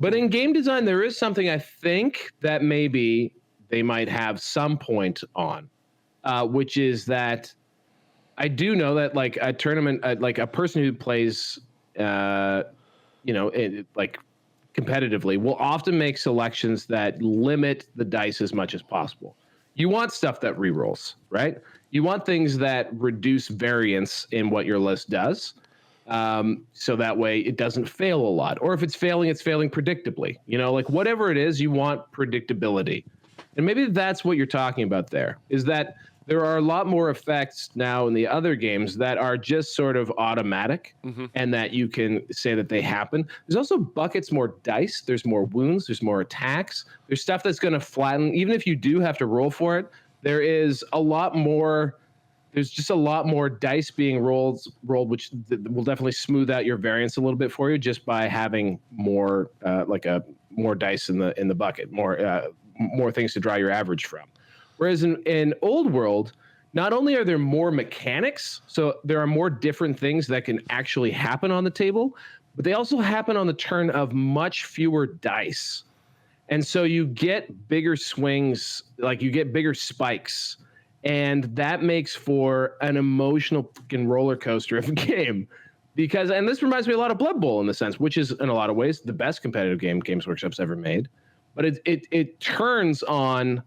But in game design, there is something I think that maybe they might have some point on, which is that I do know that like a tournament, like a person who plays, like competitively, will often make selections that limit the dice as much as possible. You want stuff that rerolls, right? You want things that reduce variance in what your list does, so that way it doesn't fail a lot. Or if it's failing predictably. Like whatever it is, you want predictability. And maybe that's what you're talking about there, is that there are a lot more effects now in the other games that are just sort of automatic, and that you can say that they happen. There's also buckets more dice. There's more wounds. There's more attacks. There's stuff that's going to flatten. Even if you do have to roll for it, there's just a lot more dice being rolled, which will definitely smooth out your variance a little bit for you, just by having more more dice in the bucket, more things to draw your average from. Whereas in Old World, not only are there more mechanics, so there are more different things that can actually happen on the table, but they also happen on the turn of much fewer dice. And so you get bigger swings, like you get bigger spikes, and that makes for an emotional fucking roller coaster of a game. Because, and this reminds me a lot of Blood Bowl in the sense, which is in a lot of ways the best competitive game Games Workshop's ever made. But it turns on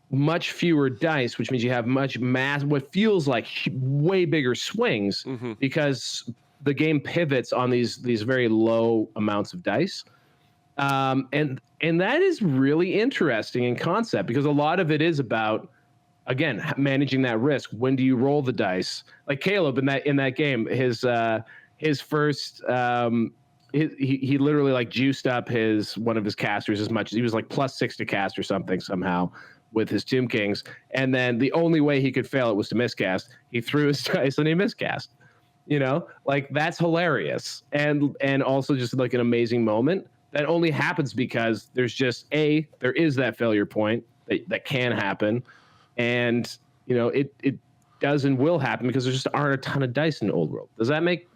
much fewer dice, which means you have much mass, what feels like way bigger swings, because the game pivots on these very low amounts of dice. And that is really interesting in concept, because a lot of it is about, again, managing that risk. When do you roll the dice? Like Caleb in that game, his first he literally like juiced up one of his casters as much as he was like +6 to cast or something somehow with his Tomb Kings, and then the only way he could fail it was to miscast. He threw his dice and he miscast. Like that's hilarious, and also just like an amazing moment that only happens because there is that failure point that can happen, and it does and will happen because there just aren't a ton of dice in the old world. Does that make?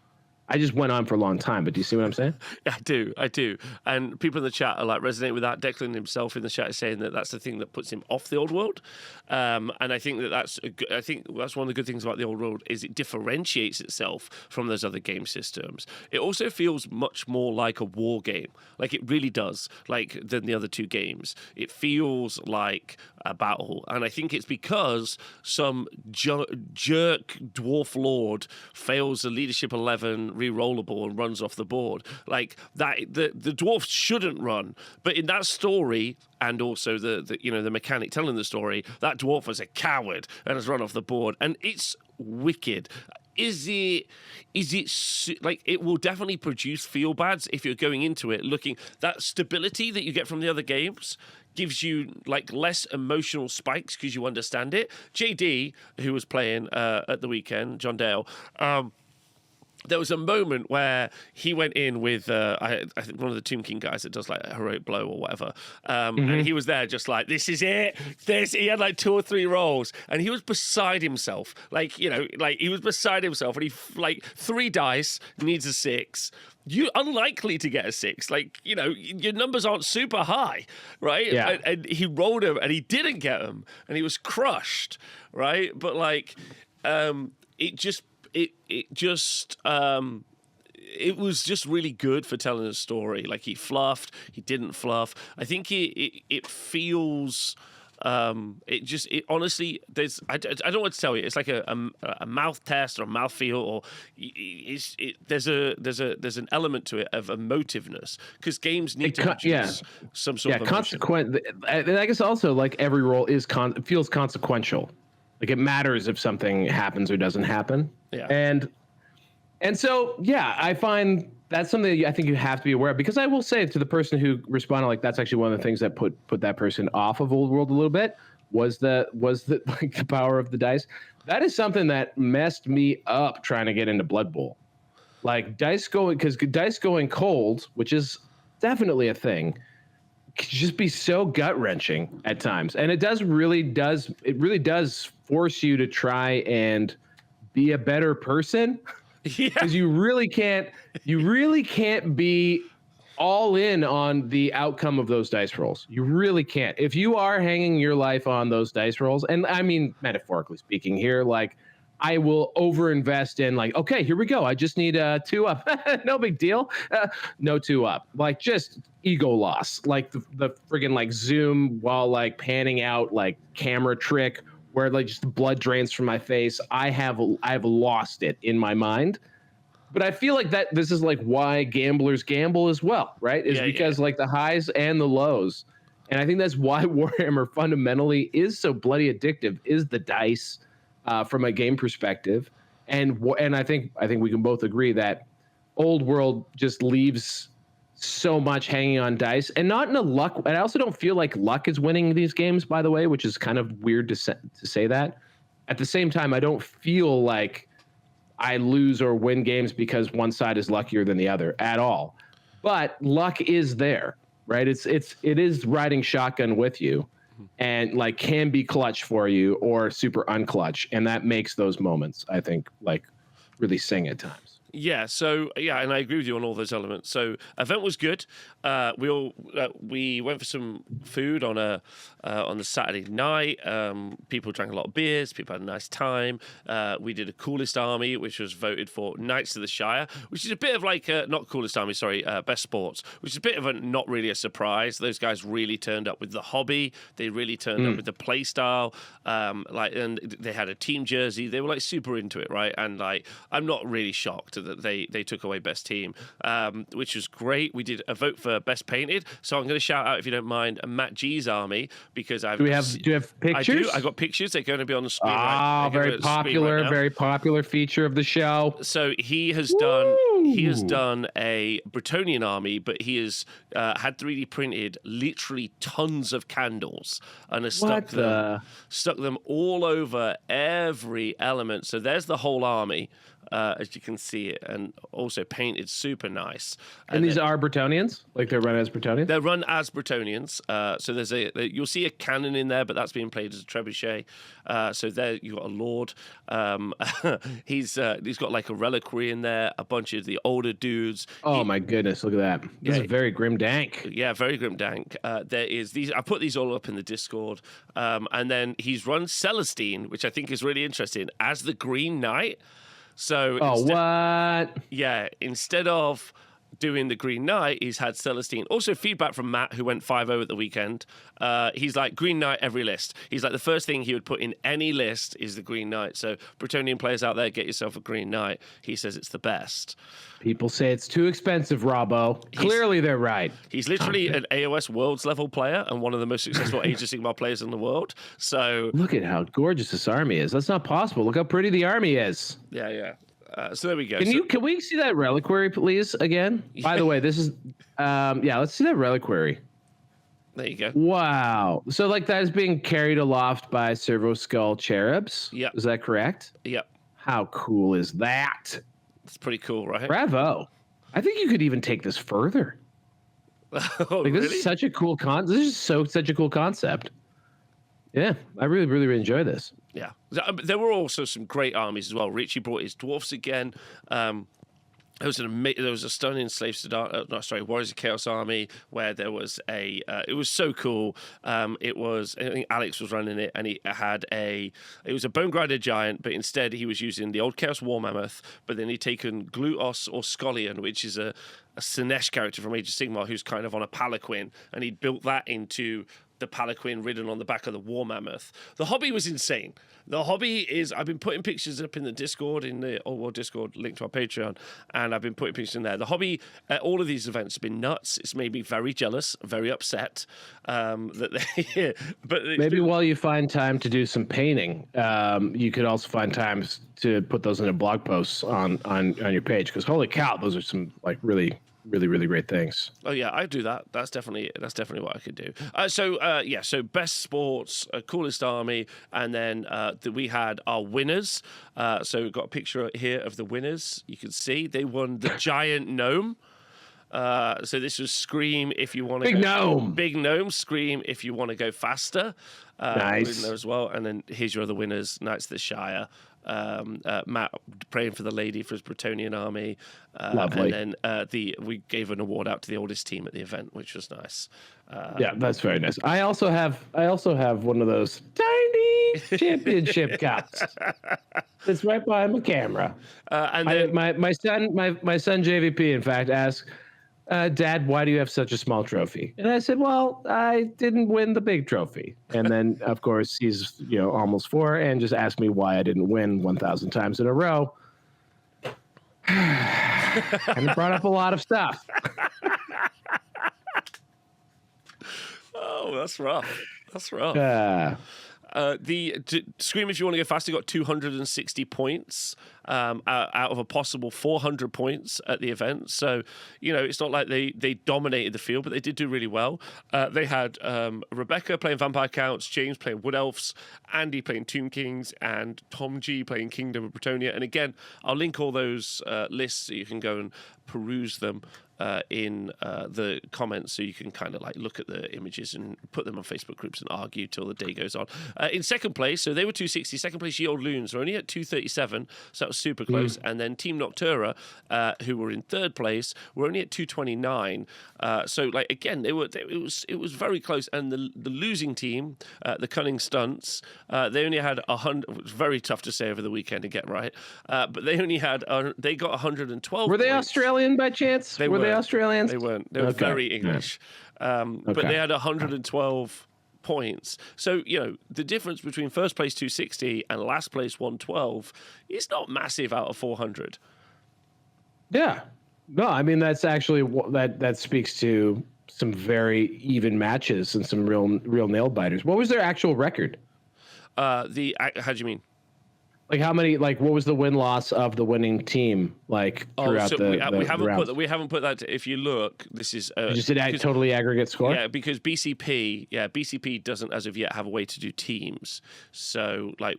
I just went on for a long time, but do you see what I'm saying? I do. And people in the chat are like resonating with that. Declan himself in the chat is saying that that's the thing that puts him off the old world. And I think that's one of the good things about the old world is it differentiates itself from those other game systems. It also feels much more like a war game. Like it really does, than the other two games. It feels like a battle. And I think it's because some jerk dwarf lord fails the leadership 11 re-rollable and runs off the board. Like that, the dwarfs shouldn't run. But in that story, and also the mechanic telling the story, that dwarf was a coward and has run off the board, and it's wicked. Is it like it will definitely produce feel bads if you're going into it looking that stability that you get from the other games gives you like less emotional spikes because you understand it. JD, who was playing at the weekend, John Dale, there was a moment where he went in with, I think, one of the Tomb King guys that does like a heroic blow or whatever. And he was there just like, this is it. He had like 2 or 3 rolls and he was beside himself. He was beside himself, and he, 3 dice, needs a 6. You're unlikely to get a 6. Your numbers aren't super high, right? Yeah. And he rolled them and he didn't get them and he was crushed, right? But it was just really good for telling a story. Like he fluffed, he didn't fluff. I think it feels. It honestly, I don't know what to tell you. It's like a mouth test or a mouth feel, or there's an element to it of emotiveness because games need to produce some sort of consequent. I guess also like every roll feels consequential. Like it matters if something happens or doesn't happen. Yeah. And so, I find that's something I think you have to be aware of, because I will say to the person who responded, like, that's actually one of the things that put that person off of Old World a little bit was the like the power of the dice. That is something that messed me up trying to get into Blood Bowl. Like dice going cold, which is definitely a thing, can just be so gut wrenching at times. And it really does force you to try and be a better person. Because you really can't be all in on the outcome of those dice rolls. You really can't. If you are hanging your life on those dice rolls, and I mean metaphorically speaking here, like I will overinvest in like, okay, here we go. I just need a 2 up. No big deal. No 2 up. Like just ego loss. Like the friggin' like zoom while like panning out like camera trick where like just the blood drains from my face. I've lost it in my mind. But I feel like that this is like why gamblers gamble as well, right? Because like the highs and the lows. And I think that's why Warhammer fundamentally is so bloody addictive, is the dice from a game perspective. And I think we can both agree that Old World just leaves so much hanging on dice, and not in a luck. And I also don't feel like luck is winning these games, by the way, which is kind of weird to say that. At the same time, I don't feel like I lose or win games because one side is luckier than the other at all. But luck is there, right? It is riding shotgun with you, and like can be clutch for you or super unclutch, and that makes those moments, I think, like really sing at times. Yeah, and I agree with you on all those elements. So, event was good. We went for some food on the Saturday night. People drank a lot of beers. People had a nice time. We did a coolest army, which was voted for Knights of the Shire, which is a bit of like not coolest army, sorry, best sports, which is a bit of a not really a surprise. Those guys really turned up with the hobby. They really turned up with the play style. And they had a team jersey. They were like super into it, right? And like, I'm not really shocked that they took away best team, which was great. We did a vote for best painted, so I'm going to shout out, if you don't mind, Matt G's army, because do you have pictures? I got pictures. They're going to be on the screen. Very popular feature of the show. So he has done a Bretonian army, but he has had 3D printed literally tons of candles and has stuck them all over every element. So there's the whole army. As you can see it, and also painted super nice. And these are Bretonians? Like they're run as Bretonians? They're run as Bretonians. So there's you'll see a cannon in there, but that's being played as a trebuchet. So there you got a lord. He's got like a reliquary in there, a bunch of the older dudes. Oh my goodness, look at that. This is very grim dank. Yeah, very grim dank. There is these. I put these all up in the Discord. And then he's run Celestine, which I think is really interesting, as the Green Knight. So what? Yeah, instead of doing the Green Knight, he's had Celestine. Also, feedback from Matt, who went 5-0 at the weekend. He's like, Green Knight every list. He's like, the first thing he would put in any list is the Green Knight. So, Bretonian players out there, get yourself a Green Knight. He says it's the best. People say it's too expensive, Robbo. Clearly, they're right. He's literally an AOS Worlds level player and one of the most successful Age of Sigmar players in the world. So look at how gorgeous this army is. That's not possible. Look how pretty the army is. Yeah. So there we go. Can we see that reliquary, please, again? Yeah. By the way, this is let's see that reliquary. There you go. Wow. So like that is being carried aloft by servo skull cherubs. Yeah. Is that correct? Yep. How cool is that? It's pretty cool, right? Bravo. I think you could even take this further. This is such a cool such a cool concept. Yeah, I really, really, really enjoy this. Yeah. There were also some great armies as well. Richie brought his dwarfs again. There was a stunning Warriors of Chaos army where there was it was so cool. I think Alex was running it, and it was a Bone Grinder giant, but instead he was using the old Chaos War Mammoth, but then he'd taken Glutos or Skollion, which is a Sinesh character from Age of Sigmar who's kind of on a palanquin, and he'd built that into the palanquin ridden on the back of the War Mammoth. The hobby was insane. The hobby is, I've been putting pictures up in the Discord, in the Old World Discord, linked to our Patreon, and I've been putting pictures in there. The hobby at all of these events has been nuts. It's made me very jealous, very upset. Maybe while you find time to do some painting, you could also find time to put those in a blog posts on your page, because holy cow, those are some like really, really great things. Oh yeah, I do that. That's definitely what I could do. So best sports, coolest army, and then we had our winners. So we've got a picture here of the winners. You can see they won the giant gnome. So this was Scream if you want to Big Gnome, Scream if you want to go faster. Nice. There as well. And then here's your other winners: Knights of the Shire. Matt praying for the lady for his Bretonian army. Lovely. And then we gave an award out to the oldest team at the event, which was nice. Yeah, that's very nice. I also have one of those tiny championship cups. It's right behind my camera. And then my son JVP, in fact, asked, Dad, why do you have such a small trophy? And I said, well, I didn't win the big trophy. And then, of course, he's almost 4 and just asked me why I didn't win 1,000 times in a row. And it brought up a lot of stuff. Oh, that's rough. Scream if you want to go faster got 260 points out of a possible 400 points at the event. So, it's not like they dominated the field, but they did do really well. They had Rebecca playing Vampire Counts, James playing Wood Elves, Andy playing Tomb Kings, and Tom G playing Kingdom of Bretonia. And again, I'll link all those lists so you can go and peruse them in the comments, so you can kind of like look at the images and put them on Facebook groups and argue till the day goes on. In second place, so they were 260. Second place, Ye Old Loons were only at 237, so that was super close. And then Team Noctura, who were in third place, were only at 229. So like again, it was very close. And the losing team, the Cunning Stunts, they only had 100. It was very tough to say over the weekend to get right, but they only had they got 112. Were they points. Australian by chance? Were they Australians? They weren't. They were very English. But they had 112 points. So, the difference between first place 260 and last place 112 is not massive out of 400. Yeah. No, I mean, that's actually that speaks to some very even matches and some real nail biters. What was their actual record? How do you mean? Like how many? Like what was the win loss of the winning team? Like throughout we haven't put that. If you look, this is just an totally aggregate score. Yeah, because BCP doesn't as of yet have a way to do teams. So like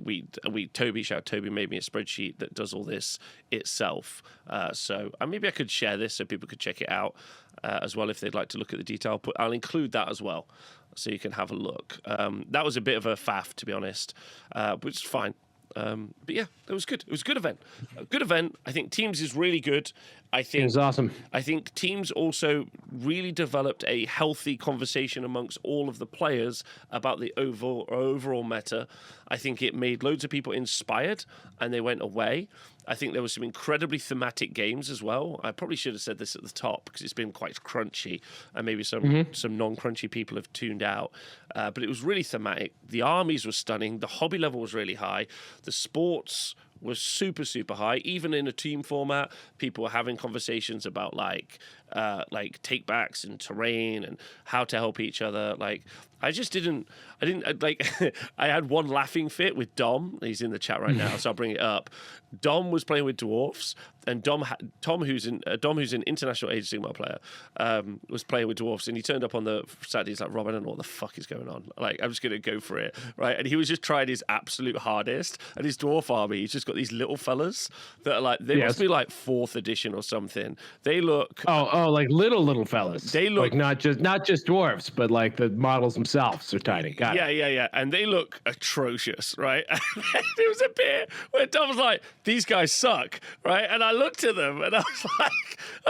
Toby made me a spreadsheet that does all this itself. So maybe I could share this so people could check it out as well if they'd like to look at the detail. But I'll include that as well, so you can have a look. That was a bit of a faff, to be honest, which is fine. But yeah, it was good. It was a good event. A good event. I think Teams is really good. I think it was awesome. I think Teams also really developed a healthy conversation amongst all of the players about the overall meta. I think it made loads of people inspired, and they went away. I think there was some incredibly thematic games as well. I probably should have said this at the top because it's been quite crunchy, and maybe some non-crunchy people have tuned out. But it was really thematic. The armies were stunning. The hobby level was really high. The sports was super, super high. Even in a team format, people were having conversations about like takebacks and terrain and how to help each other. Like, I had one laughing fit with Dom. He's in the chat right now, so I'll bring it up. Dom was playing with dwarfs, and Dom, who's an international Age of Sigmar player, was playing with dwarfs, and he turned up on the Saturday. He's like, Rob, I don't know what the fuck is going on. Like, I'm just gonna go for it, right? And he was just trying his absolute hardest. And his dwarf army, he's just got these little fellas that are like, they must be like 4th edition or something. They look like little fellas. They look like not just dwarves, but like the models themselves are tiny. Got it. Yeah. And they look atrocious, right? And there was a bit where Dom was like, these guys suck, right? And I looked at them and I was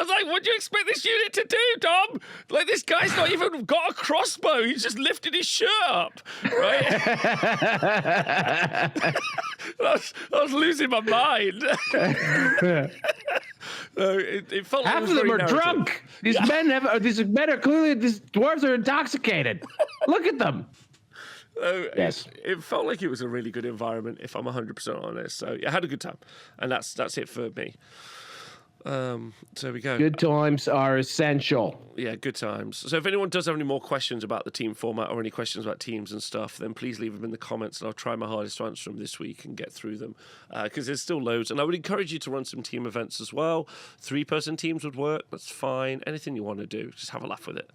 like, what do you expect this unit to do, Dom? Like, this guy's not even got a crossbow. He's just lifted his shirt up, right? I was losing my mind. It felt half of them are drunk. These men are clearly, these dwarves are intoxicated. Look at them. Yes, it felt like it was a really good environment, if I'm 100% honest. So I had a good time, and that's it for me. So there we go. Good times are essential. Yeah, good times. So if anyone does have any more questions about the team format or any questions about teams and stuff, then please leave them in the comments, and I'll try my hardest to answer them this week and get through them, because there's still loads. And I would encourage you to run some team events as well. 3-person teams would work. That's fine. Anything you want to do, just have a laugh with it.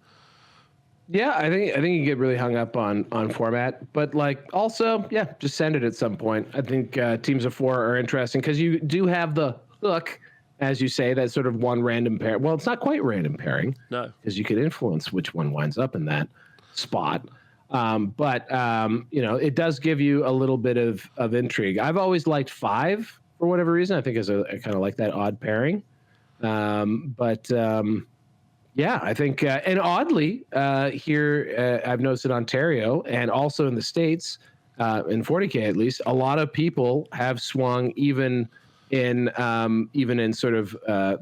Yeah, I think you get really hung up on format, but like also, just send it at some point. I think teams of 4 are interesting because you do have the hook, as you say, that sort of one random pair. Well, it's not quite random pairing, no, because you could influence which one winds up in that spot. But it does give you a little bit of intrigue. I've always liked 5 for whatever reason. I think I kind of like that odd pairing. Yeah, I think, and oddly, here I've noticed in Ontario and also in the States, in 40K at least, a lot of people have swung even in sort of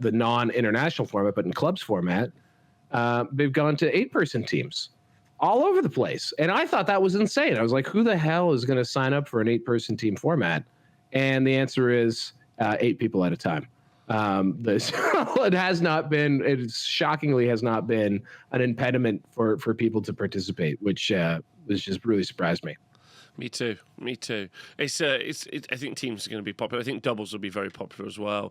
the non-international format, but in clubs format, they've gone to 8-person teams all over the place. And I thought that was insane. I was like, who the hell is going to sign up for an 8-person team format? And the answer is 8 people at a time. It shockingly has not been an impediment for people to participate, which was just really surprised me. Me too. I think teams are going to be popular. I think doubles will be very popular as well.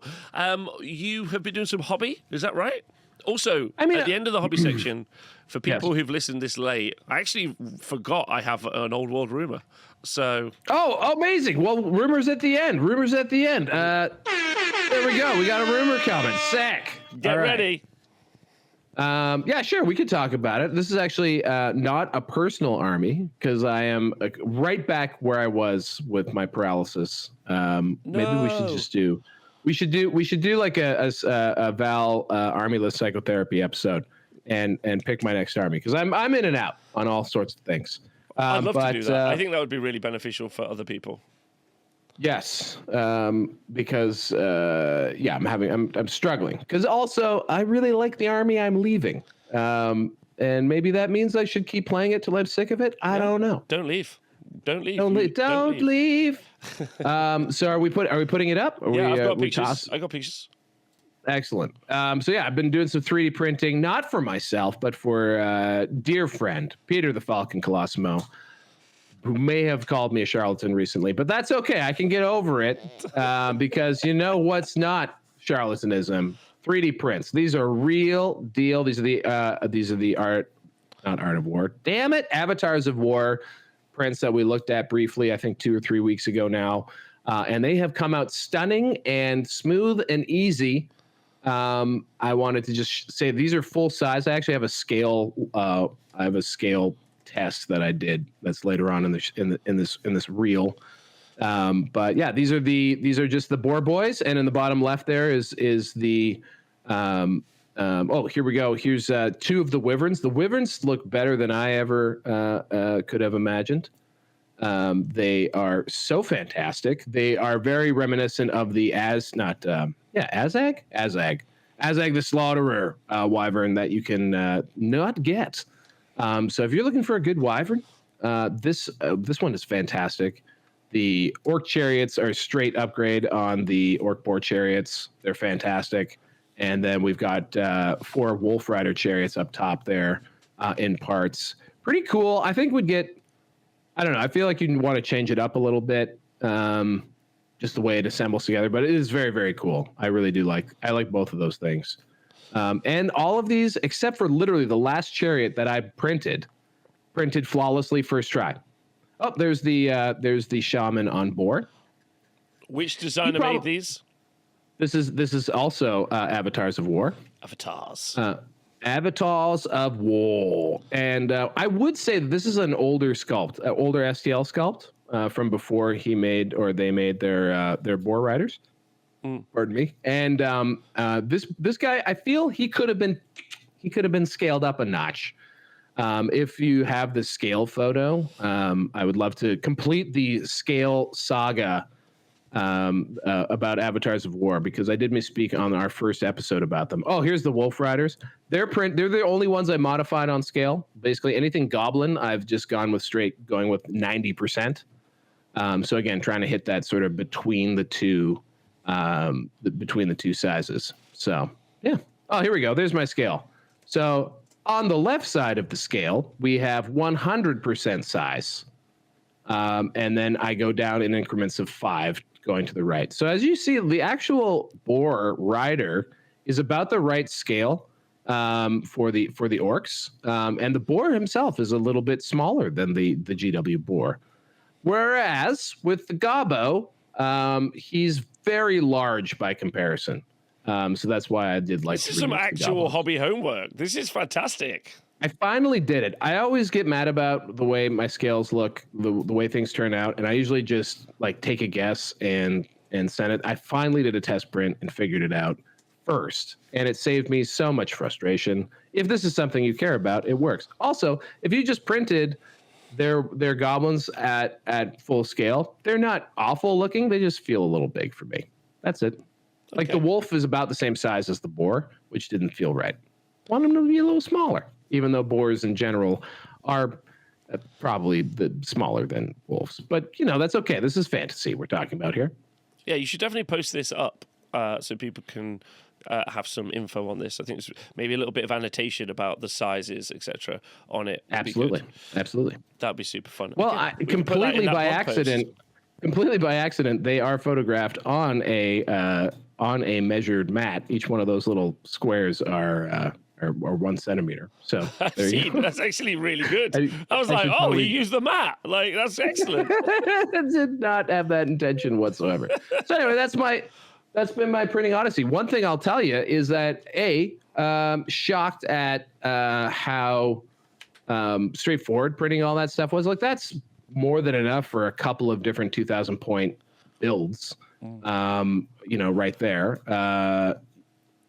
You have been doing some hobby, is that right? Also, at the end of the hobby section, for people who've listened this late, I actually forgot I have an old world rumor. So, amazing! Well, rumors at the end. There we go. We got a rumor coming. Sick. Get ready. Yeah, sure. We could talk about it. This is actually not a personal army because I am right back where I was with my paralysis. Maybe we should just do. We should do like a Val army-less psychotherapy episode and pick my next army because I'm in and out on all sorts of things. I'd love to do that. I think that would be really beneficial for other people. Yes, because I'm struggling because also I really like the army I'm leaving, and maybe that means I should keep playing it till I'm sick of it. I don't know. Don't leave. Don't leave. Don't leave. So are we putting it up? Yeah, I've got pictures. I got pictures. Excellent. So yeah, I've been doing some 3D printing, not for myself, but for a dear friend, Peter the Falcon Colosimo, who may have called me a charlatan recently, but that's okay. I can get over it because you know what's not charlatanism? 3D prints. These are real deal. These are the not Art of War. Damn it, Avatars of War prints that we looked at briefly, I think 2 or 3 weeks ago now, and they have come out stunning and smooth and easy. I wanted to just say these are full size. I actually have a scale. I have a scale test that I did that's later on in this reel. But yeah, these are just the Boar Boys, and in the bottom left there is the here we go. Here's 2 of the Wyverns. The Wyverns look better than I ever could have imagined. They are so fantastic. They are very reminiscent of the Azag the Slaughterer Wyvern that you can not get. So if you're looking for a good Wyvern, this one is fantastic. The Orc Chariots are a straight upgrade on the Orc Boar Chariots. They're fantastic. And then we've got 4 Wolf Rider Chariots up top there in parts. Pretty cool. I think I don't know. I feel like you want to change it up a little bit, just the way it assembles together. But it is very, very cool. I really do I like both of those things. And all of these, except for literally the last chariot that I printed flawlessly first try. Oh, there's the shaman on board. Which designer made these? This is also Avatars of War. Avatars of War, and I would say that this is an older sculpt, older STL sculpt from before they made their Boar Riders. Pardon me. And this guy, I feel he could have been scaled up a notch. If you have the scale photo, I would love to complete the scale saga about Avatars of War, because I did misspeak on our first episode about them. Oh, here's the Wolf Riders. They're the only ones I modified on scale. Basically anything Goblin, I've just going with 90%. So again, trying to hit that sort of between the two sizes. So yeah. Oh, here we go. There's my scale. So on the left side of the scale, we have 100% size. And then I go down in increments of 5 going to the right. So as you see, the actual Boar Rider is about the right scale for the orcs. And the Boar himself is a little bit smaller than the GW Boar. Whereas with the Gobbo, he's very large by comparison. So that's why I did like. This is some actual hobby homework. This is fantastic. I finally did it. I always get mad about the way my scales look, the way things turn out, and I usually just take a guess and send it. I finally did a test print and figured it out first, and it saved me so much frustration. If this is something you care about, it works. Also, if you just printed their goblins at full scale, they're not awful looking. They just feel a little big for me. That's it. Okay. The wolf is about the same size as the boar, which didn't feel right. Want them to be a little smaller, even though boars in general are probably smaller than wolves. But, that's okay. This is fantasy we're talking about here. Yeah, you should definitely post this up so people can have some info on this. I think there's maybe a little bit of annotation about the sizes, etc. on it. Absolutely. That'd be super fun. Well, completely by accident, they are photographed on a measured mat. Each one of those little squares are 1 centimeter. So there you go. That's actually really good. I was like, he used the mat. That's excellent. I did not have that intention whatsoever. So anyway, that's That's been my printing odyssey. One thing I'll tell you is that shocked at how straightforward printing all that stuff was. Like that's more than enough for a couple of different 2,000 point builds. Right there.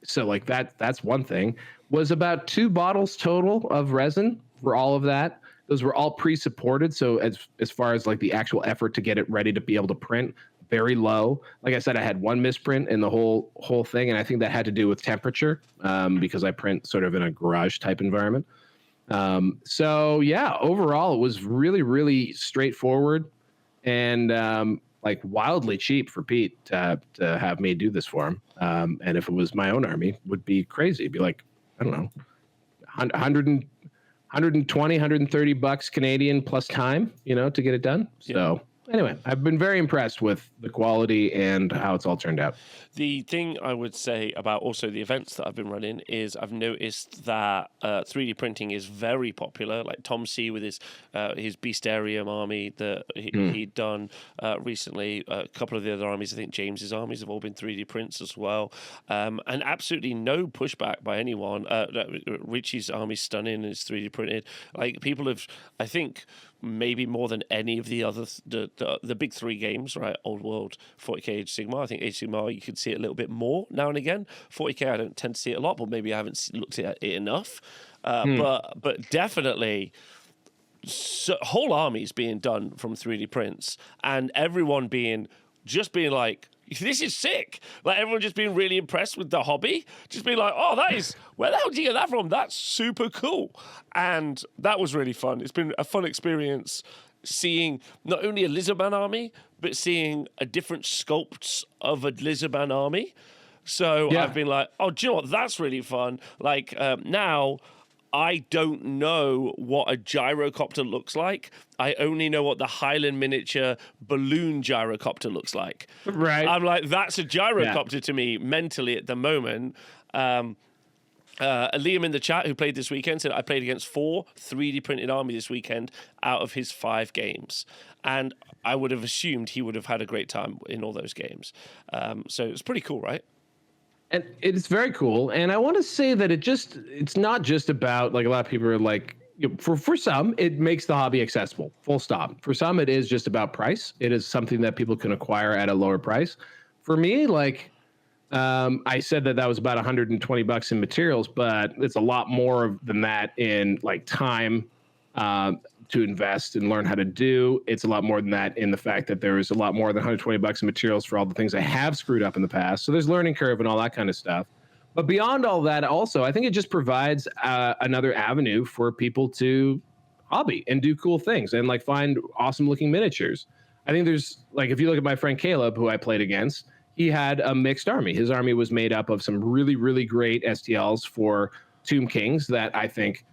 So like that's one thing. Was about 2 bottles total of resin for all of that. Those were all pre-supported. So as far as like the actual effort to get it ready to be able to print, very low. Like I said, I had one misprint in the whole thing, and I think that had to do with temperature because I print sort of in a garage type environment. So yeah, overall it was really, really straightforward and like wildly cheap for Pete to have me do this for him. And if it was my own army, would be crazy. It'd be like, I don't know, 120, 130 bucks Canadian plus time, to get it done. So anyway, I've been very impressed with the quality and how it's all turned out. The thing I would say about also the events that I've been running is I've noticed that 3D printing is very popular. Like Tom C with his Beastarium army that he'd done recently. A couple of the other armies, I think James's armies have all been 3D prints as well. And absolutely no pushback by anyone. Richie's army's stunning and it's 3D printed. Like people have, I think, maybe more than any of the other the big 3 games, right? Old World, 40k, Age of Sigmar. I think Age of Sigmar you could see it a little bit more now and again. 40k I don't tend to see it a lot, but maybe I haven't looked at it enough. But definitely whole armies being done from 3D prints and everyone being like, this is sick. Like everyone just being really impressed with the hobby. Just being like, oh, where the hell did you get that from? That's super cool. And that was really fun. It's been a fun experience seeing not only a Lizardman army, but seeing a different sculpts of a Lizardman army. So I've been like, oh, do you know what? That's really fun. Like now I don't know what a gyrocopter looks like. I only know what the Highland miniature balloon gyrocopter looks like. Right. I'm like, that's a gyrocopter to me mentally at the moment. Liam in the chat, who played this weekend, said I played against 4 3D printed army this weekend out of his 5 games. And I would have assumed he would have had a great time in all those games. So it's pretty cool, right? And it's very cool. And I want to say that it's not just about, like, a lot of people are like, for some, it makes the hobby accessible, full stop. For some, it is just about price. It is something that people can acquire at a lower price. For me, like, I said that was about 120 bucks in materials, but it's a lot more than that in like time to invest and learn how to do. It's a lot more than that in the fact that there is a lot more than 120 bucks in materials for all the things I have screwed up in the past. So there's learning curve and all that kind of stuff. But beyond all that, also, I think it just provides another avenue for people to hobby and do cool things and like find awesome looking miniatures. I think there's like, if you look at my friend Caleb, who I played against, he had a mixed army. His army was made up of some really, really great STLs for Tomb Kings that I think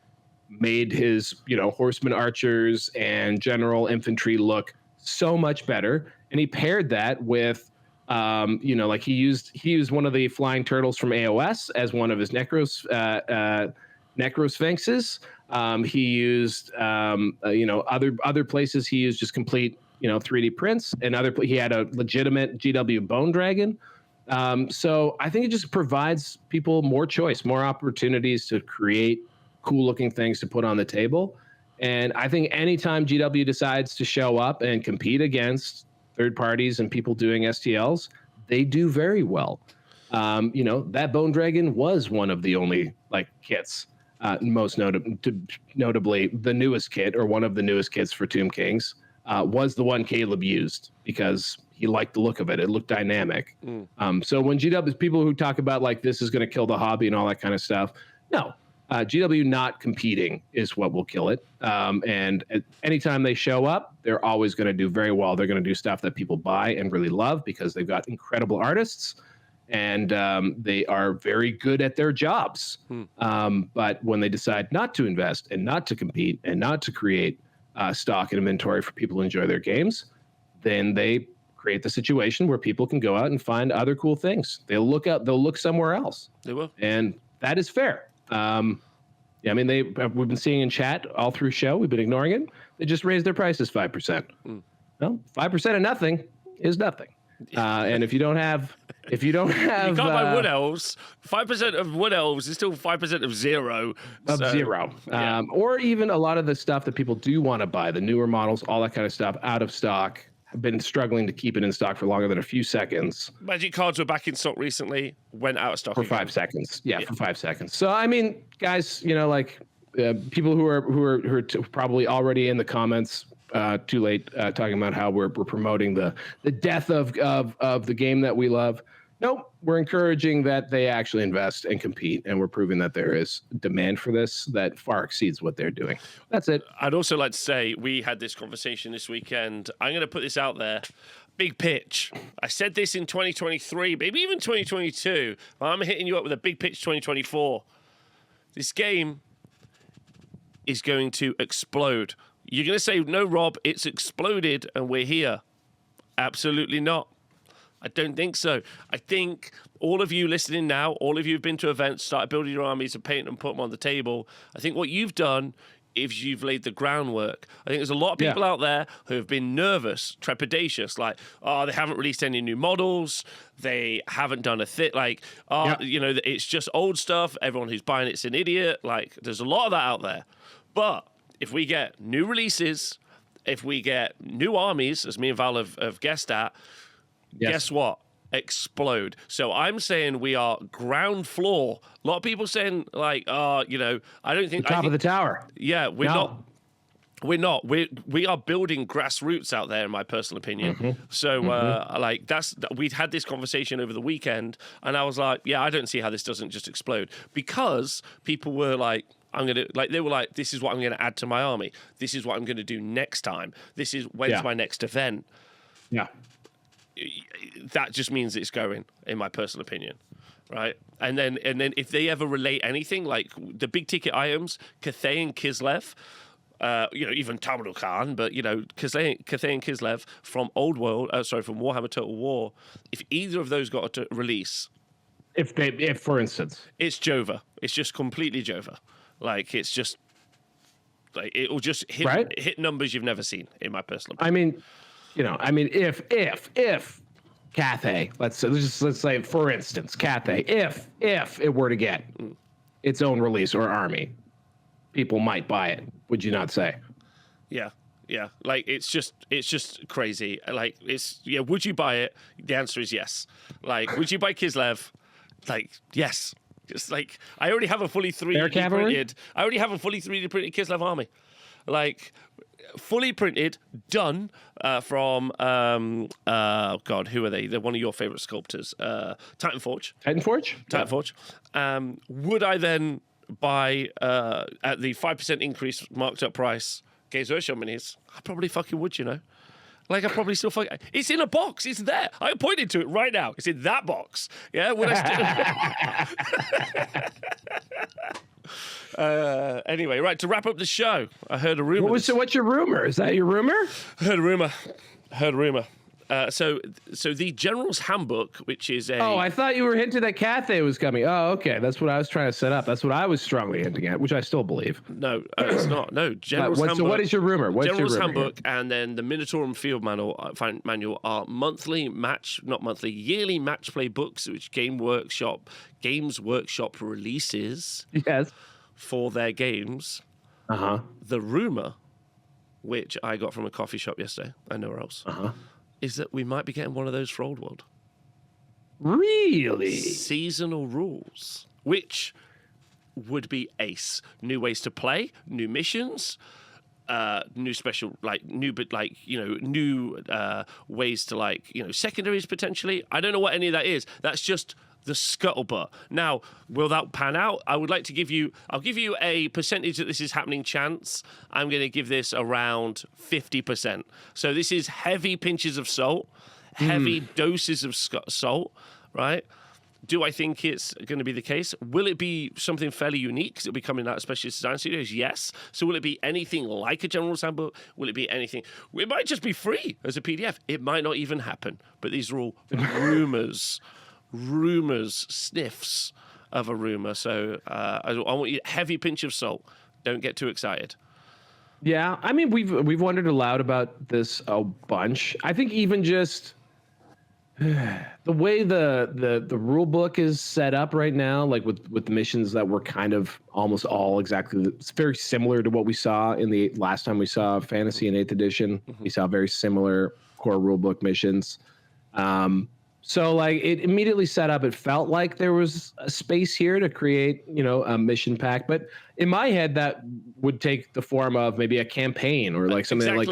made his, horseman archers and general infantry look so much better. And he paired that with, like he used one of the flying turtles from AOS as one of his necrosphinxes. He used, other places he used just complete 3D prints, and he had a legitimate GW bone dragon. So I think it just provides people more choice, more opportunities to create cool looking things to put on the table. And I think anytime GW decides to show up and compete against third parties and people doing STLs, they do very well. That bone dragon was one of the only like kits, most notably the newest kit, or one of the newest kits for Tomb Kings. Was the one Caleb used because he liked the look of it. It looked dynamic. So when GW, people who talk about like this is going to kill the hobby and all that kind of stuff, no, GW not competing is what will kill it. And anytime they show up, they're always going to do very well. They're going to do stuff that people buy and really love because they've got incredible artists and they are very good at their jobs. But when they decide not to invest and not to compete and not to create stock and inventory for people to enjoy their games, then they create the situation where people can go out and find other cool things. They'll look somewhere else. They will. And that is fair. We've been seeing in chat all through show, we've been ignoring it. They just raised their prices 5%. Well, 5% of nothing is nothing. And if you don't have If you don't have... You can't buy wood elves. 5% of wood elves is still 5% of zero. Zero. Yeah. Or even a lot of the stuff that people do want to buy, the newer models, all that kind of stuff, out of stock. Have been struggling to keep it in stock for longer than a few seconds. Magic cards were back in stock recently, went out of stock for again. 5 seconds. Yeah, for 5 seconds. So I mean, guys, like people who are probably already in the comments too late talking about how we're promoting the death of the game that we love. Nope, we're encouraging that they actually invest and compete, and we're proving that there is demand for this that far exceeds what they're doing. That's it. I'd also like to say we had this conversation this weekend. I'm going to put this out there. Big pitch. I said this in 2023, maybe even 2022. I'm hitting you up with a big pitch 2024. This game is going to explode. You're going to say, no, Rob, it's exploded and we're here. Absolutely not. I don't think so. I think all of you listening now, all of you who've been to events, started building your armies and painting and put them on the table. I think what you've done is you've laid the groundwork. I think there's a lot of people out there who have been nervous, trepidatious, like, they haven't released any new models. They haven't done a thing. Like, it's just old stuff. Everyone who's buying it's an idiot. Like, there's a lot of that out there. But if we get new releases, if we get new armies, as me and Val have guessed at, guess what? Explode. So I'm saying we are ground floor. A lot of people saying like, I don't think top of the tower. Yeah, we're not. We're not. We are building grassroots out there, in my personal opinion. Mm-hmm. So, we'd had this conversation over the weekend, and I was like, yeah, I don't see how this doesn't just explode, because people were like, they were like, this is what I'm gonna add to my army. This is what I'm gonna do next time. This is when's my next event. Yeah. That just means it's going, in my personal opinion, right? And then if they ever relate anything, like the big ticket items, Cathay and Kislev, even Tamadul Khan, but Cathay and Kislev from Old World, from Warhammer Total War, if either of those got a release, if for instance, it's Jova. It's just completely Jova. Like, it's just like it'll just hit numbers you've never seen, in my personal opinion. If Cathay, let's say, for instance, Cathay, if it were to get its own release or army, people might buy it. Would you not say? Yeah. Like, it's just crazy. Like, would you buy it? The answer is yes. Like, would you buy Kislev? Like, yes. Just like, I already have a fully 3D printed. I already have a fully 3D printed Kislev army. Like, fully printed, done from who are they? They're one of your favorite sculptors, Titanforge. Titanforge. Would I then buy at the 5% increase marked up price Games Workshop minis? I probably fucking would, Like, I probably still fucking... It's in a box. It's there. I pointed to it right now. It's in that box. Yeah? Would I still... Anyway, right, to wrap up the show, I heard a rumor. So what's your rumor? Is that your rumor? Heard a rumor. So the General's Handbook, which is a... Oh, I thought you were hinting that Cathay was coming. Oh, okay. That's what I was trying to set up. That's what I was strongly hinting at, which I still believe. No, it's not. No, General's Handbook. So what is your rumor? General's Handbook and then the Minotaurum Field Manual are yearly match play books, which Games Workshop releases for their games. Uh-huh. The rumor, which I got from a coffee shop yesterday, and nowhere else, is that we might be getting one of those for Old World. Really? Seasonal rules, which would be ace. New ways to play, new missions, new special, new ways to secondaries potentially. I don't know what any of that is. That's just the scuttlebutt. Now, will that pan out? I'll give you a percentage that this is happening chance. I'm going to give this around 50%. So this is heavy pinches of salt, heavy doses of salt, right? Do I think it's going to be the case? Will it be something fairly unique because it'll be coming out of Specialist Design Studios? Yes. So will it be anything like a General's Handbook? Will it be anything? It might just be free as a PDF. It might not even happen. But these are all rumors. Sniffs of a rumor. So I want you heavy pinch of salt. Don't get too excited. Yeah, I mean, we've wondered aloud about this a bunch. I think even just The way the rule book is set up right now, like with the missions that were kind of almost all exactly, it's very similar to what we saw in the last time we saw Fantasy in 8th edition. We saw very similar core rule book missions. So like it immediately set up, it felt like there was a space here to create, a mission pack. But in my head, that would take the form of maybe a campaign or like something that like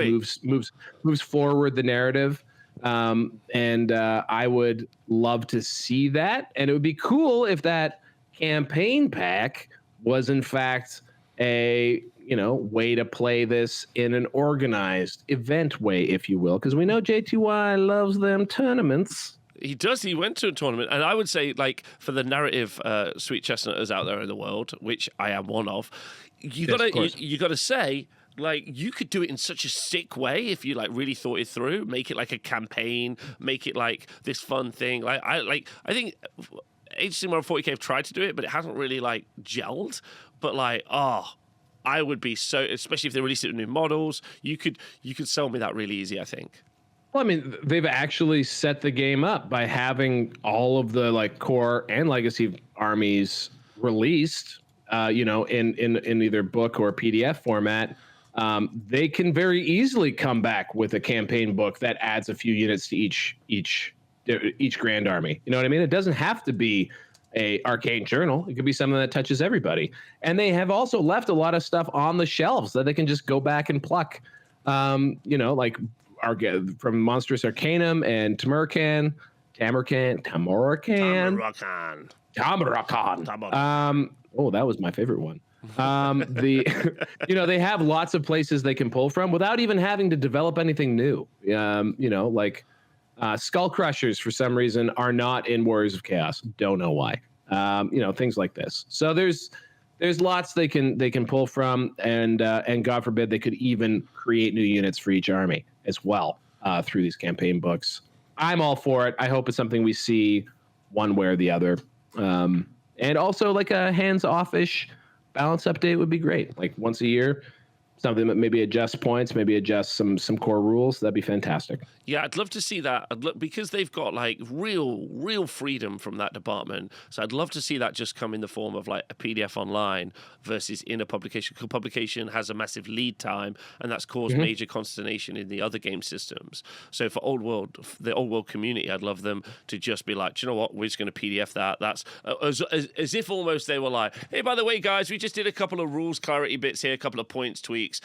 moves forward the narrative. And I would love to see that. And it would be cool if that campaign pack was in fact a way to play this in an organized event way, if you will, because we know JTY loves them tournaments. He does. He went to a tournament, and I would say, like, for the narrative sweet chestnutters out there in the world, which I am one of, you gotta say, like, you could do it in such a sick way if you like really thought it through. Make it like a campaign. Make it like this fun thing. I think HCMR 40K have tried to do it, but it hasn't really like gelled. But I would be so, especially if they release it with new models. You could sell me that really easy, I think. Well, I mean, they've actually set the game up by having all of the like core and legacy armies released, in either book or PDF format. They can very easily come back with a campaign book that adds a few units to each grand army. You know what I mean? It doesn't have to be a arcane journal. It could be something that touches everybody. And they have also left a lot of stuff on the shelves that they can just go back and pluck. Like from Monstrous Arcanum and Tamarkan. That was my favorite one. They have lots of places they can pull from without even having to develop anything new. Skull Crushers for some reason are not in Warriors of Chaos. Don't know why. Things like this. So there's lots they can pull from, and God forbid they could even create new units for each army as well through these campaign books. I'm all for it. I hope it's something we see one way or the other. And also like a hands-off-ish balance update would be great. Like once a year, something that maybe adjusts points, maybe adjusts some core rules. That'd be fantastic. Yeah, I'd love to see that. Because they've got like real freedom from that department. So I'd love to see that just come in the form of like a PDF online versus in a publication. Because publication has a massive lead time, and that's caused major consternation in the other game systems. So for the old world community, I'd love them to just be like, do you know what? We're just going to PDF that. That's as if almost they were like, hey, by the way, guys, we just did a couple of rules clarity bits here, a couple of points tweaks.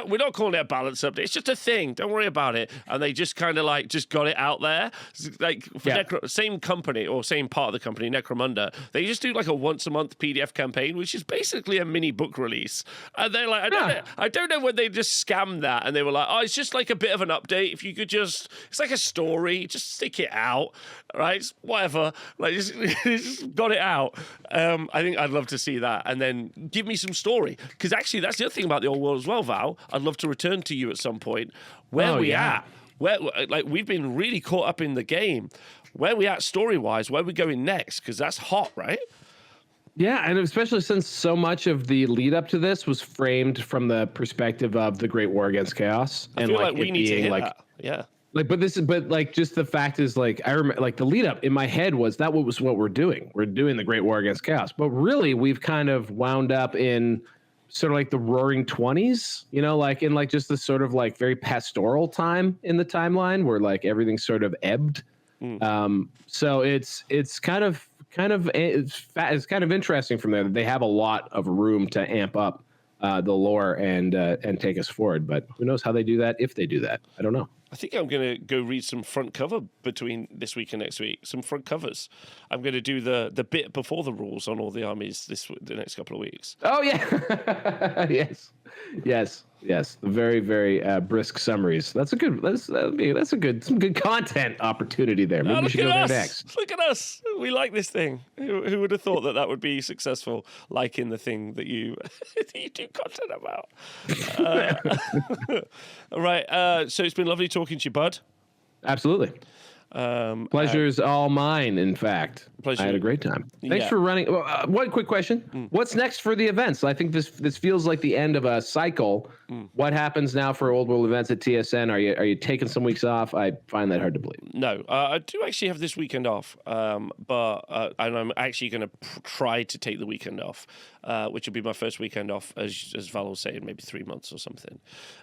We're not calling it a balance update. It's just a thing. Don't worry about it. And they just kind of like just got it out there. Like for same company or same part of the company, Necromunda, they just do like a once a month PDF campaign, which is basically a mini book release. And they're like, I don't know when they just scammed that and they were like, oh, it's just like a bit of an update. If you could it's like a story, just stick it out, right? Whatever. Like just got it out. I think I'd love to see that, and then give me some story, because actually that's the other thing about the old world as well, Val. I'd love to return to you at some point. Where are we at? Where, like, we've been really caught up in the game. Where are we at story-wise? Where are we going next? Because that's hot, right? Yeah, and especially since so much of the lead up to this was framed from the perspective of the Great War Against Chaos, I feel like we need to hit that. Yeah. Like, but just the fact is, like, I remember, like, the lead up in my head was that was what we're doing. We're doing the Great War Against Chaos, but really we've kind of wound up in sort of like the Roaring 20s, like in like just this sort of like very pastoral time in the timeline where like everything sort of ebbed. So it's kind of interesting from there that they have a lot of room to amp up the lore and take us forward. But who knows how they do that, if they do that. I don't know. I think I'm going to go read some front cover between this week and next week. Some front covers. I'm going to do the bit before the rules on all the armies the next couple of weeks. Oh yeah, yes. The very, very brisk summaries. That's some good content opportunity there. Maybe we should go there next. Look at us. We like this thing. Who would have thought that would be successful? Like in the thing that you do content about. All right. So it's been lovely talking to you, bud. Absolutely. Pleasure's all mine, in fact. Pleasure. I had a great time. Thanks for running. One quick question. What's next for the events? I think this feels like the end of a cycle. What happens now for Old World events at TSN? Are you taking some weeks off? I find that hard to believe. No, I do actually have this weekend off, but and I'm actually going to try to take the weekend off, which will be my first weekend off, as Val was saying, maybe 3 months or something.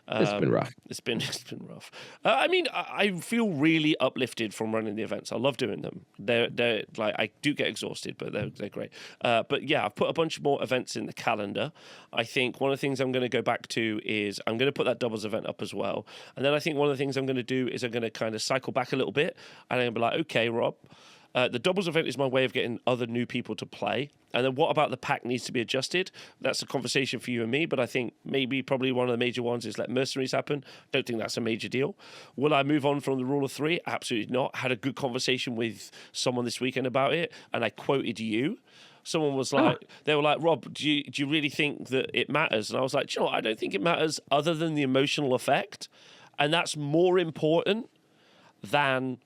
It's been rough. It's been rough. I mean, I feel really uplifted from running the events. I love doing them. They're like, I do get exhausted, but they're great. But yeah, I've put a bunch more events in the calendar. I think one of the things I'm going to go back to is I'm going to put that doubles event up as well. And then I think one of the things I'm going to do is I'm going to kind of cycle back a little bit, and I'm going to be like, okay, Rob, the doubles event is my way of getting other new people to play. And then what about the pack needs to be adjusted? That's a conversation for you and me, but I think probably one of the major ones is let mercenaries happen. Don't think that's a major deal. Will I move on from the rule of 3? Absolutely not. Had a good conversation with someone this weekend about it, and I quoted you. Someone was like, they were like, Rob, do you really think that it matters? And I was like, do you know what? I don't think it matters other than the emotional effect. And that's more important than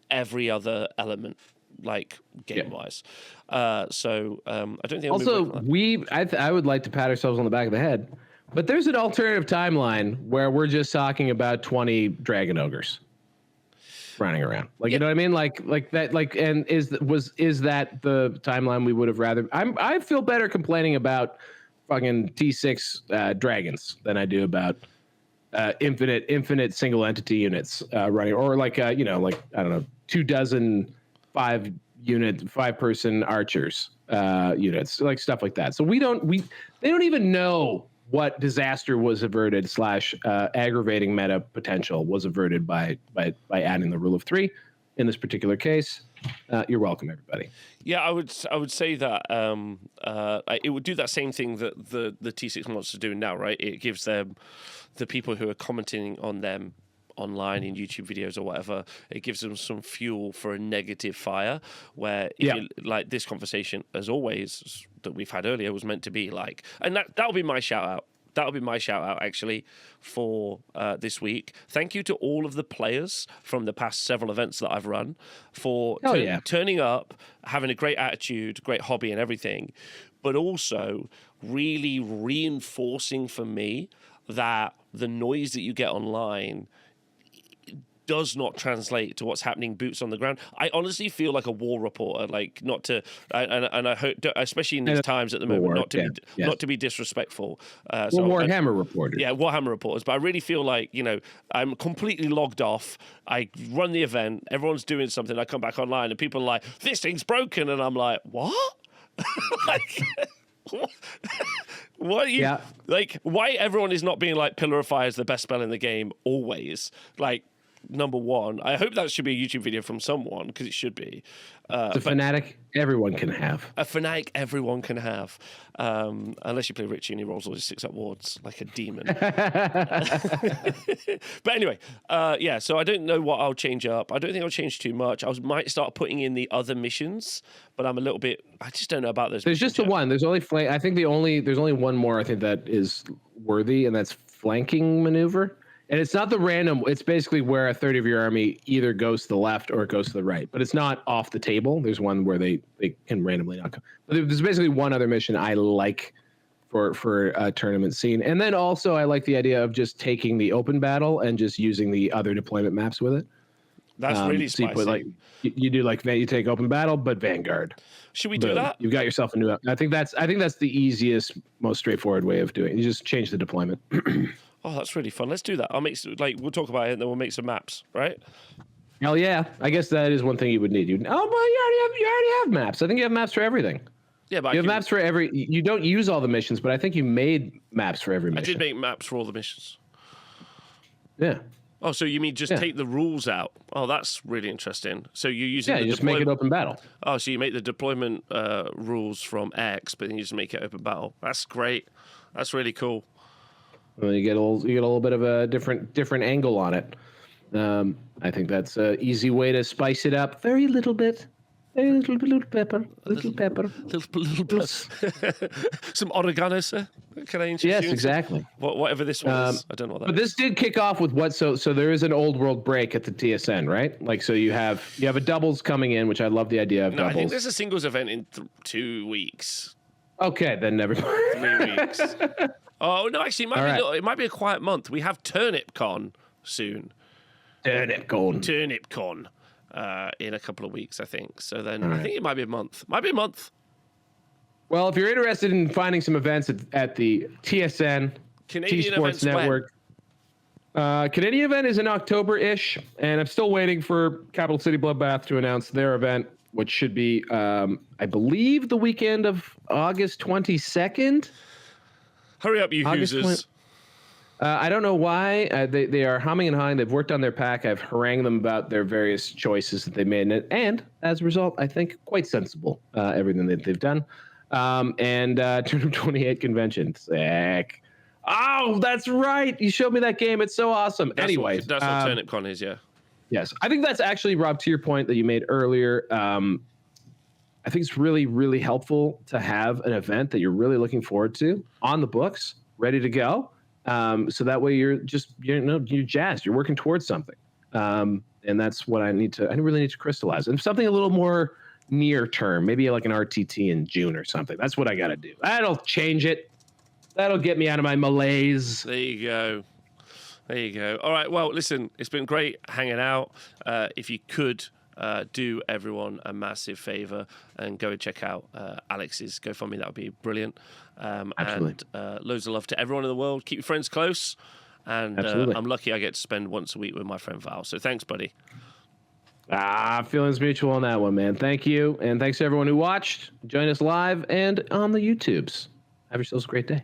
every other element, like game-wise. So I don't think. Also, I would like to pat ourselves on the back of the head, but there's an alternative timeline where we're just talking about 20 dragon ogres running around, like you know what I mean, like that, like, and is that the timeline we would have rather? I feel better complaining about fucking T6 dragons than I do about infinite single entity units running, or like like I don't know, 24 5-person archers units, like stuff like that. So they don't even know what disaster was averted / aggravating meta potential was averted by adding the rule of 3 in this particular case. You're welcome, everybody. Yeah, I would say that it would do that same thing that the T6 monsters are doing now, right? It gives them, the people who are commenting on them online in YouTube videos or whatever, it gives them some fuel for a negative fire, where like this conversation, as always, that we've had earlier was meant to be like, and that'll be my shout out. That'll be my shout out actually for this week. Thank you to all of the players from the past several events that I've run for turning up, having a great attitude, great hobby and everything, but also really reinforcing for me that the noise that you get online does not translate to what's happening boots on the ground. I honestly feel like a war reporter, like not to, and I hope, especially in these times at the moment, not to be disrespectful. Warhammer reporters. Yeah, Warhammer reporters. But I really feel like, I'm completely logged off. I run the event, everyone's doing something. I come back online and people are like, this thing's broken. And I'm like, what? Like, what are you, like, why everyone is not being like, Pillar of Fire is the best spell in the game always? Like, number one, I hope that should be a YouTube video from someone, because it should be. The fanatic everyone can have. A fanatic everyone can have. Unless you play Richie and he rolls all his 6-up wards like a demon. But anyway, so I don't know what I'll change up. I don't think I'll change too much. I might start putting in the other missions, but I'm a little bit, I just don't know about those. There's just the one. There's only I think there's only one more I think that is worthy, and that's flanking maneuver. And it's not the random, it's basically where a third of your army either goes to the left or it goes to the right. But it's not off the table. There's one where they can randomly not come. But there's basically one other mission I like for a tournament scene. And then also I like the idea of just taking the open battle and just using the other deployment maps with it. That's really spicy. But like you do, like, you take open battle, but Vanguard. Should we do that? You've got yourself a new. I think that's the easiest, most straightforward way of doing it. You just change the deployment. Oh, that's really fun. Let's do that. We'll talk about it and then we'll make some maps, right? Hell yeah. I guess that is one thing you would need. You already have maps. I think you have maps for everything. Yeah, but you have maps for every. You don't use all the missions, but I think you made maps for every mission. I did make maps for all the missions. Yeah. Oh, so you mean just take the rules out? Oh, that's really interesting. So you're using you just make it open battle. Oh, so you make the deployment rules from X, but then you just make it open battle. That's great. That's really cool. Well, you get a little bit of a different angle on it. I think that's an easy way to spice it up. Very little bit. A little pepper. Little pepper. Little pepper. Some oregano, sir. Can I introduce you? Yes, exactly. Whatever this one is. I don't know what that But this did kick off with what? So there is an old world break at the TSN, right? Like, so you have a doubles coming in, which I love the idea of doubles. I think there's a singles event in 2 weeks. Okay, then never mind. 3 weeks. Oh, no, actually, it might be a quiet month. We have TurnipCon soon. TurnipCon. In a couple of weeks, I think. So then I think it might be a month. Well, if you're interested in finding some events at the TSN Canadian T-Sports Network, Canadian event is in October-ish, and I'm still waiting for Capital City Bloodbath to announce their event, which should be, I believe, the weekend of August 22nd. Hurry up, you Hoosiers. I don't know why. They are humming and hawing. They've worked on their pack. I've harangued them about their various choices that they made. And as a result, I think quite sensible, everything that they've done. And Tournament 28 convention. Sick. Oh, that's right. You showed me that game. It's so awesome. Anyway. That's what TurnipCon is, yeah. Yes. I think that's actually, Rob, to your point that you made earlier. I think it's really, really helpful to have an event that you're really looking forward to on the books, ready to go. So that way you're jazzed. You're working towards something. And that's what I really need to crystallize. And something a little more near term, maybe like an RTT in June or something. That's what I got to do. That'll change it. That'll get me out of my malaise. There you go. All right. Well, listen, it's been great hanging out. If you could do everyone a massive favor and go and check out Alex's GoFundMe, that would be brilliant. And loads of love to everyone in the world. Keep your friends close. And I'm lucky I get to spend once a week with my friend Val. So thanks, buddy. Feelings mutual on that one, man. Thank you. And thanks to everyone who watched. Join us live and on the YouTubes. Have yourselves a great day.